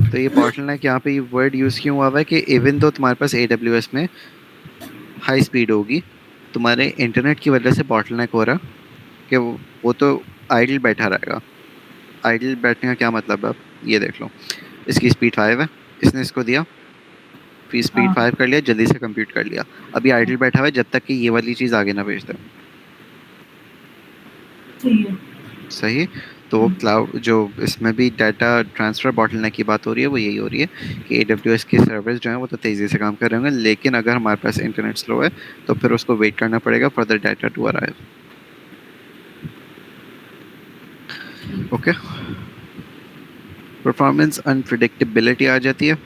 G: तो ये बॉटलनेक यहाँ पे ये वर्ड यूज़ क्यों हुआ है कि इवन तो तुम्हारे पास AWS में हाई स्पीड होगी, तुम्हारे इंटरनेट की वजह से बॉटलनेक हो रहा कि वो तो आइडल बैठा रहेगा। आइडल बैठने का क्या मतलब है? ये देख लो, इसकी स्पीड 5 है, इसने इसको दिया, फिर स्पीड 5 कर लिया, जल्दी से कंप्यूट कर लिया, अभी आइडल बैठा हुआ है जब तक कि ये वाली चीज़ आगे ना भेज दे। सही। तो वो क्लाउड जो इसमें भी डाटा ट्रांसफ़र बॉटलनेक की बात हो रही है वो यही हो रही है कि AWS के सर्विस जो हैं वो तो तेज़ी से काम कर रहे होंगे, लेकिन अगर हमारे पास इंटरनेट स्लो है तो फिर उसको वेट करना पड़ेगा for the data to arrive. Okay, performance unpredictability आ जाती है।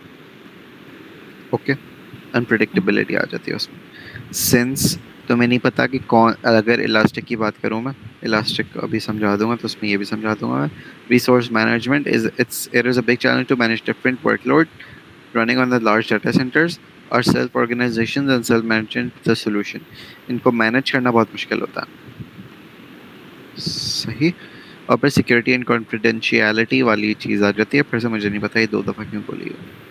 G: ओके, अनप्रेडिक्टेबिलिटी आ जाती है उसमें, सिंस तुम्हें नहीं पता कि कौन, अगर इलास्टिक की बात करूँ मैं, इलास्टिक अभी समझा दूंगा तो उसमें ये भी समझा दूंगा मैं। Resource management it is a big challenge to manage different workload running on the large data centres और self organisation and self management the solution. इनको मैनेज करना बहुत मुश्किल होता है। सही। और फिर सिक्योरिटी एंड कॉन्फिडेंशियलिटी वाली चीज़ आ जाती है, फिर से मुझे नहीं पता ये 2 दफ़ा क्यों बोली है।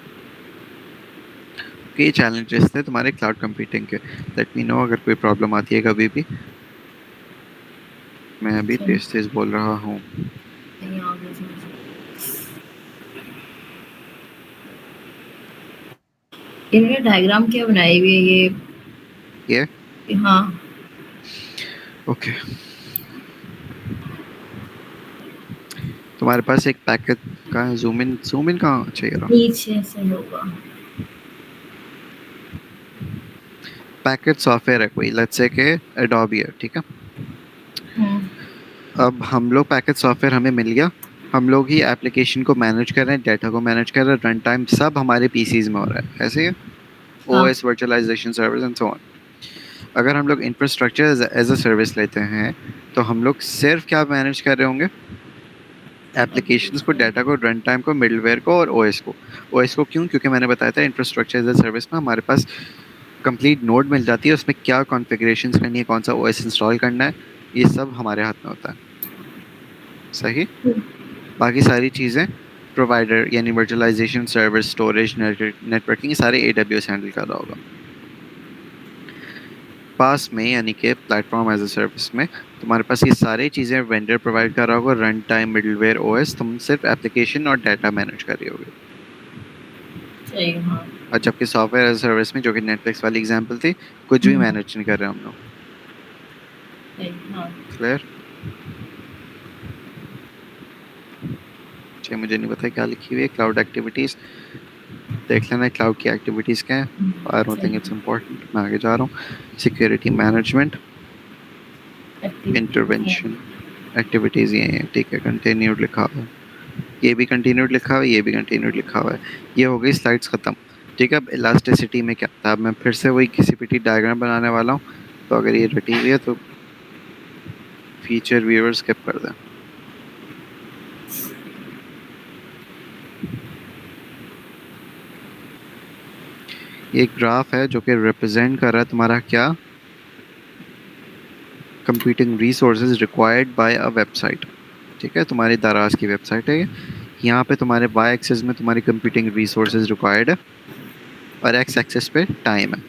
G: ये चैलेंजेस थे तुम्हारे क्लाउड कंप्यूटिंग के। लेट मी नो अगर कोई प्रॉब्लम आती है कभी भी। मैं अभी तेज बोल रहा हूँ।
D: इन्होंने डायग्राम क्या बनाई हुई है
G: ये?
D: हाँ।
G: ओके, तुम्हारे पास एक पैकेट का जूम इन कहाँ चाहिए?
D: नीचे से होगा।
G: पैकेज सॉफ्टवेयर है कोई, लेट्स से कि एडोबी है, ठीक है? अब हम लोग पैकेज सॉफ्टवेयर हमें मिल गया, हम लोग ही एप्लीकेशन को मैनेज कर रहे हैं, डाटा को मैनेज कर रहे हैं, रन टाइम सब हमारे पीसीज में हो रहा है, ऐसे ही OS virtualisation service and so on. अगर हम लोग इंफ्रास्ट्रक्चर एज अ सर्विस लेते हैं तो हम लोग सिर्फ क्या मैनेज कर रहे होंगे? एप्लीकेशंस को, डाटा को, रन टाइम को, मिडलवेयर को और OS को। OS को क्यों? क्योंकि मैंने बताया था इंफ्रास्ट्रक्चर एज अ सर्विस में हमारे पास कंप्लीट नोड मिल जाती है, उसमें क्या कॉन्फ़िगरेशंस करनी है, कौन सा OS इंस्टॉल करना है, ये सब हमारे हाथ में होता है। सही। बाकी सारी चीज़ें प्रोवाइडर यानी वर्चुअलाइजेशन, सर्वर, स्टोरेज, नेटवर्किंग, सारे AWS हैंडल कर रहा होगा। पास में यानी कि प्लेटफॉर्म एज अ सर्विस में तुम्हारे पास ये सारी चीज़ें वेंडर प्रोवाइड कर रहा होगा, रन टाइम, मिडलवेयर, OS, तुम सिर्फ एप्लीकेशन और डाटा मैनेज कर रही होगी।
D: सही है, हाँ।
G: और जबकि सॉफ्टवेयर एज अ सर्विस में, जो कि नेटफ्लिक्स वाली एग्जांपल थी, कुछ भी मैनेज नहीं कर रहे हम लोग।
D: सही, हाँ।
G: क्लियर? अच्छा, मुझे नहीं पता क्या लिखी हुई है। क्लाउड एक्टिविटीज़ देख लेना, क्लाउड की एक्टिविटीज़ क्या है। I don't think it's important, मैं आगे जा रहा हूँ। सिक्योरिटी मैनेजमेंट, इंटरवेंशन, एक्टिविटीज़ ये हैं, ठीक है। कंटिन्यूड लिखा हुआ है, ये भी कंटिन्यूड लिखा हुआ है, ये भी कंटिन्यूड लिखा हुआ है। ये हो गई स्लाइड्स ख़त्म, ठीक है। अब इलास्टिसिटी में क्या था, अब मैं फिर से वही किसी पीटी डायग्राम बनाने वाला हूँ। तो अगर ये रटी हुई है तो फीचर व्यूअर स्किप कर दें। ये ग्राफ है जो कि रिप्रेजेंट कर रहा है तुम्हारा क्या, computing resources required by a website, ठीक है। तुम्हारी दाराज की वेबसाइट है ये। यहाँ पे तुम्हारे वाई एक्सिस में तुम्हारी कंप्यूटिंग रिसोर्सेज रिक्वायर्ड है और एक्स एक्सिस पे टाइम है,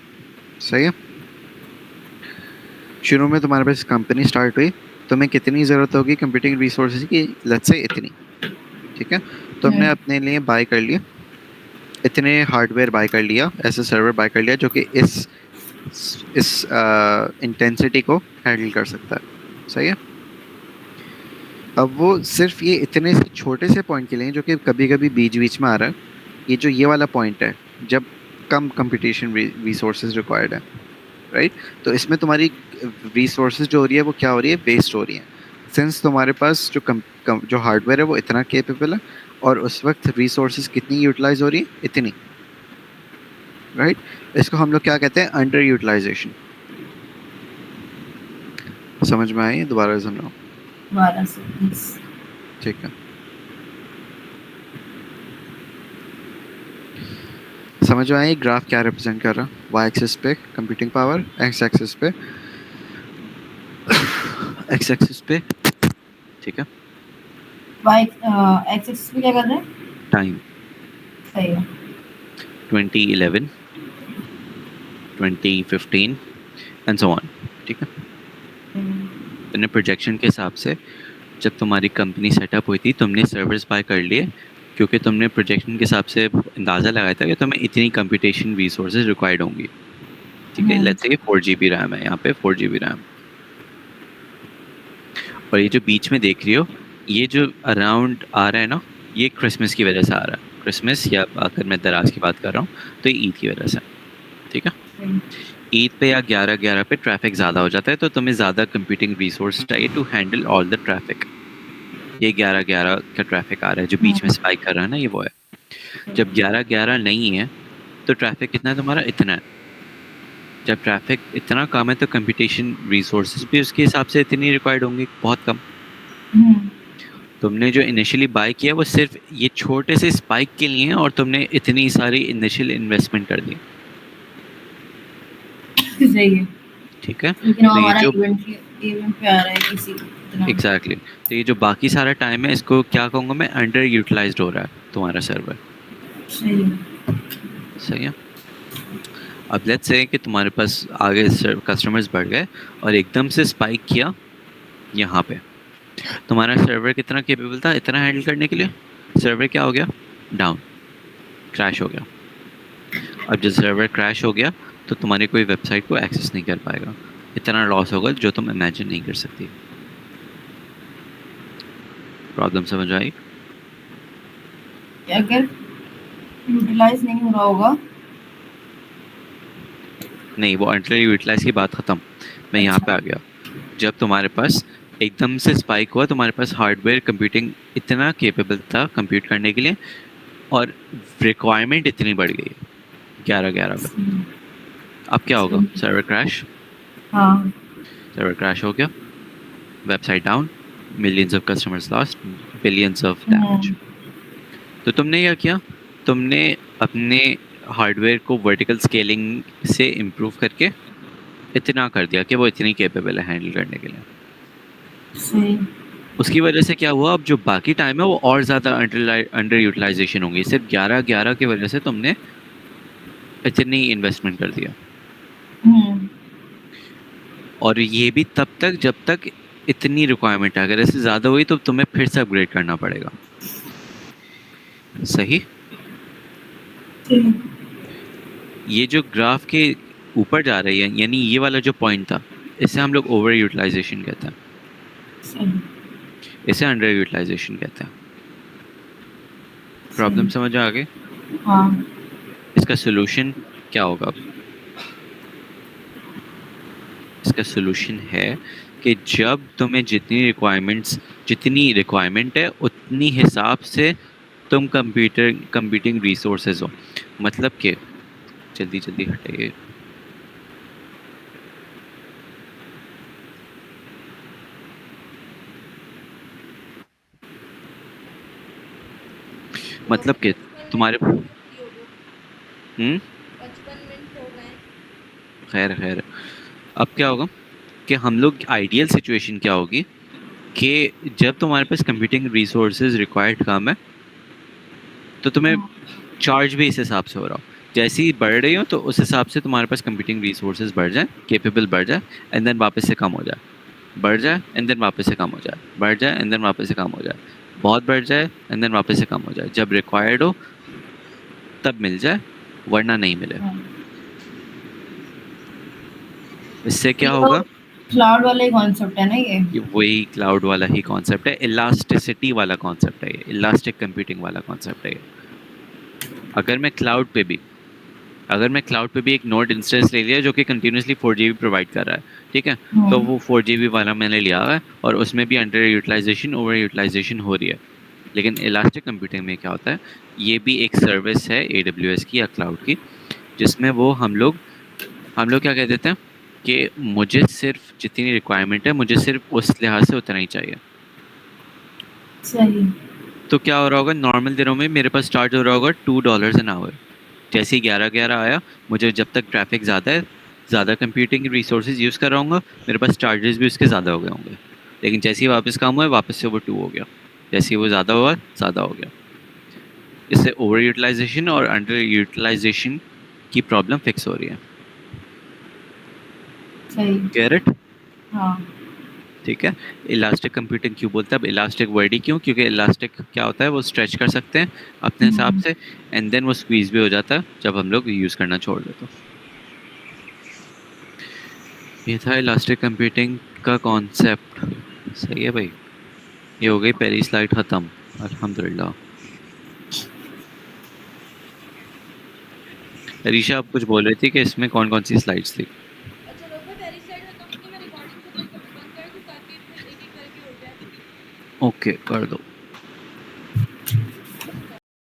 G: सही है। शुरू में तुम्हारे पास कंपनी स्टार्ट हुई, तुम्हें कितनी ज़रूरत होगी कंप्यूटिंग रिसोर्सेज की, लेट्स से इतनी, ठीक है। तुमने अपने लिए बाय कर लिया, इतने हार्डवेयर बाय कर लिया, ऐसे सर्वर बाय कर लिया जो कि इस इंटेंसिटी को हैंडल कर सकता है, सही है। अब वो सिर्फ ये इतने से छोटे से पॉइंट के लिए जो कि कभी कभी बीच बीच में आ रहा है, ये जो ये वाला पॉइंट है जब कम कंप्यूटेशन रिसोर्सेज रिक्वायर्ड है, राइट। तो इसमें तुम्हारी रिसोर्सेज जो हो रही है वो क्या हो रही है, वेस्ट हो रही है। सिंस तुम्हारे पास जो हार्डवेयर है वो इतना केपेबल है और उस वक्त रिसोर्सेज कितनी यूटिलाइज हो रही है, इतनी, राइट। इसको हम लोग क्या कहते हैं, अंडर यूटिलाइजेशन। समझ में आई? दोबारा समझाओ।
D: 12 से 20।
G: ठीक है, समझ में आई। ग्राफ क्या रिप्रेजेंट कर रहा है, वाई एक्सिस पे कंप्यूटिंग पावर, एक्स एक्सिस पे ठीक है,
D: वाई एक्सिस पे क्या कर रहे हैं,
A: टाइम,
D: सही है।
A: 2011, 2015 एंड सो ऑन, ठीक है। तुमने प्रोजेक्शन के हिसाब से जब तुम्हारी कंपनी सेटअप हुई थी, तुमने सर्वर्स बाय कर लिए क्योंकि तुमने प्रोजेक्शन के हिसाब से अंदाज़ा लगाया था कि तुम्हें इतनी कंप्यूटेशन रिसोर्सेज रिक्वायर्ड होंगी, ठीक है। लेट्स से 4 GB रैम है, यहाँ पे 4 GB रैम, और ये जो बीच में देख रही हो, ये जो अराउंड आ रहा है ना, ये क्रिसमस की वजह से आ रहा है। क्रिसमस, या अगर मैं दराज की बात कर रहा हूँ तो ये ईद की वजह से, ठीक है। ईद पे या 11/11 पे ट्रैफिक ज़्यादा हो जाता है, तो तुम्हें ज़्यादा कंप्यूटिंग रिसोर्स चाहिए to handle all the traffic. ये 11/11 का ट्रैफिक आ रहा है जो बीच में स्पाइक कर रहा है ना, ये वो है। जब 11/11 नहीं है तो ट्रैफिक कितना है तुम्हारा, इतना है। जब ट्रैफिक इतना कम है तो कंप्यूटेशन रिसोर्सेज भी उसके हिसाब से इतनी रिक्वायर्ड होंगी, बहुत कम। तुमने जो इनिशियली बाय किया वो सिर्फ ये छोटे से स्पाइक के लिए है और तुमने इतनी सारी इनिशियल इन्वेस्टमेंट कर दी,
D: सही है,
A: ठीक है।
D: लेकिन
A: तो ये
D: हमारा
A: जो
D: इवेंट पे आ रहा है किसी इतना।
A: एग्जैक्टली तो ये जो बाकी सारा टाइम है, इसको क्या कहूँगा मैं, अंडर यूटिलाइज्ड हो रहा है तुम्हारा सर्वर,
D: सही है।
A: सही है। अब लेट्स से कि तुम्हारे पास आगे कस्टमर्स बढ़ गए और एकदम से स्पाइक किया यहाँ पे, तुम्हारा सर्वर कितना केपेबल था इतना हैंडल करने के लिए, सर्वर क्या हो गया, डाउन, क्रैश हो गया। अब जब सर्वर क्रैश हो गया तो तुम्हारी कोई वेबसाइट को एक्सेस नहीं कर पाएगा, इतना लॉस होगा जो तुम इमेजिन नहीं कर सकती। प्रॉब्लम समझ आई?
D: अगर यूटिलाइज नहीं हो रहा होगा,
A: नहीं, वो अंडर यूटिलाइज की बात ख़त्म, मैं यहाँ पे आ गया। जब तुम्हारे पास एकदम से स्पाइक हुआ, तुम्हारे पास हार्डवेयर कंप्यूटिंग इतना केपेबल था कंप्यूट करने के लिए और रिक्वायरमेंट इतनी बढ़ गई 11/11 में, अब क्या होगा, सर्वर क्रैश।
D: हाँ,
A: सर्वर क्रैश हो गया, website down, millions of customers lost, billions of damage. तो तुमने क्या किया, तुमने अपने हार्डवेयर को वर्टिकल स्केलिंग से इम्प्रूव करके इतना कर दिया कि वो इतनी केपेबल है हैंडल करने के लिए।
D: सही।
A: उसकी वजह से क्या हुआ, अब जो बाकी टाइम है वो और ज़्यादा अंडर यूटिलाइजेशन होंगी। सिर्फ 11 की वजह से तुमने इतनी इन्वेस्टमेंट कर दिया, और ये भी तब तक जब तक इतनी रिक्वायरमेंट है। अगर ऐसे ज़्यादा हुई तो तुम्हें फिर से अपग्रेड करना पड़ेगा। सही। ये जो ग्राफ के ऊपर जा रही है, यानी ये वाला जो पॉइंट था, इसे हम लोग ओवर यूटिलाइजेशन कहते हैं, इसे अंडर यूटिलाइजेशन कहते हैं। प्रॉब्लम समझ आ गई?
D: हाँ।
A: इसका सोल्यूशन क्या होगा अब? इसका सोल्यूशन है कि जब तुम्हें जितनी रिक्वायरमेंट है उतनी हिसाब से तुम कंप्यूटिंग रिसोर्सेज हो। मतलब कि जल्दी जल्दी हटाइए, मतलब कि तुम्हारे
E: 55 मिनट हो गए।
A: खैर खैर, अब क्या होगा कि हम लोग आइडियल सिचुएशन क्या होगी कि जब तुम्हारे पास कंप्यूटिंग रिसोर्सेज रिक्वायर्ड कम है तो तुम्हें चार्ज भी इस हिसाब से हो रहा हो। जैसे ही बढ़ रही हो तो उस हिसाब से तुम्हारे पास कंप्यूटिंग रिसोर्सेज बढ़ जाए, केपेबल बढ़ जाए, एंड देन वापस से कम हो जाए, बढ़ जाए एंड देन वापस से कम हो जाए, बढ़ जाए एंड देन वापस से कम हो जाए, बहुत बढ़ जाए एंड देन वापस से कम हो जाए। जब रिक्वायर्ड हो तब मिल जाए, वरना नहीं मिले। इससे क्या होगा?
D: क्लाउड वाला ही कॉन्सेप्ट है ना ये
A: वही क्लाउड वाला ही कॉन्सेप्ट है, इलास्टिसिटी वाला कॉन्सेप्ट है, ये इलास्टिक कंप्यूटिंग वाला कॉन्सेप्ट है ये। अगर मैं क्लाउड पे भी एक नोड इंस्टेंस ले लिया जो कि कंटिन्यूसली 4GB प्रोवाइड कर रहा है, ठीक है, तो वो 4GB वाला मैंने लिया है और उसमें भी अंडर यूटिलाइजेशन ओवर यूटिलाइजेशन हो रही है। लेकिन इलास्टिक कंप्यूटिंग में क्या होता है, ये भी एक सर्विस है AWS की या क्लाउड की, जिसमें वो हम लोग क्या कह देते हैं कि मुझे सिर्फ जितनी रिक्वायरमेंट है मुझे सिर्फ उस लिहाज से उतना ही चाहिए।
D: सही।
A: तो क्या हो रहा होगा, नॉर्मल दिनों में मेरे पास चार्ज हो रहा होगा $2 एन आवर। जैसे ही 11 आया, मुझे जब तक ट्रैफिक ज़्यादा है, ज़्यादा कंप्यूटिंग रिसोर्सेज यूज़ कर रहा हूँ, मेरे पास चार्जेस भी उसके ज़्यादा हो गए होंगे। लेकिन जैसे ही वापस कम हुआ, वापस से वो 2 हो गया, जैसे ही वो ज़्यादा हुआ ज़्यादा हो गया। इससे ओवर यूटिलाइजेशन और अंडर यूटिलाइजेशन की प्रॉब्लम फिक्स हो रही है।
D: सही।
A: Get it?
D: हाँ।
A: ठीक है। इलास्टिक कंप्यूटिंग क्यों बोलते हैं? अब इलास्टिक वर्ड ही क्यों? क्योंकि इलास्टिक क्या होता है, वो स्ट्रेच कर सकते हैं अपने हिसाब से, एंड देन वो स्क्वीज भी हो जाता है जब हम लोग यूज़ करना छोड़ देते हैं। ये था इलास्टिक कंप्यूटिंग का कॉन्सेप्ट। सही है भाई, ये हो गई पहली स्लाइड ख़त्म, अल्हम्दुलिल्लाह। अरीशा, आप कुछ बोल रही थी कि इसमें कौन कौन सी स्लाइड्स थी?
E: अच्छा लोग, मैं पहली स्लाइड खत्म होगी, मैं रिकॉर्डिंग खत्म बंद कर दूं ताकि फिर एक एक करके हो जाए।
A: ओके, कर दो।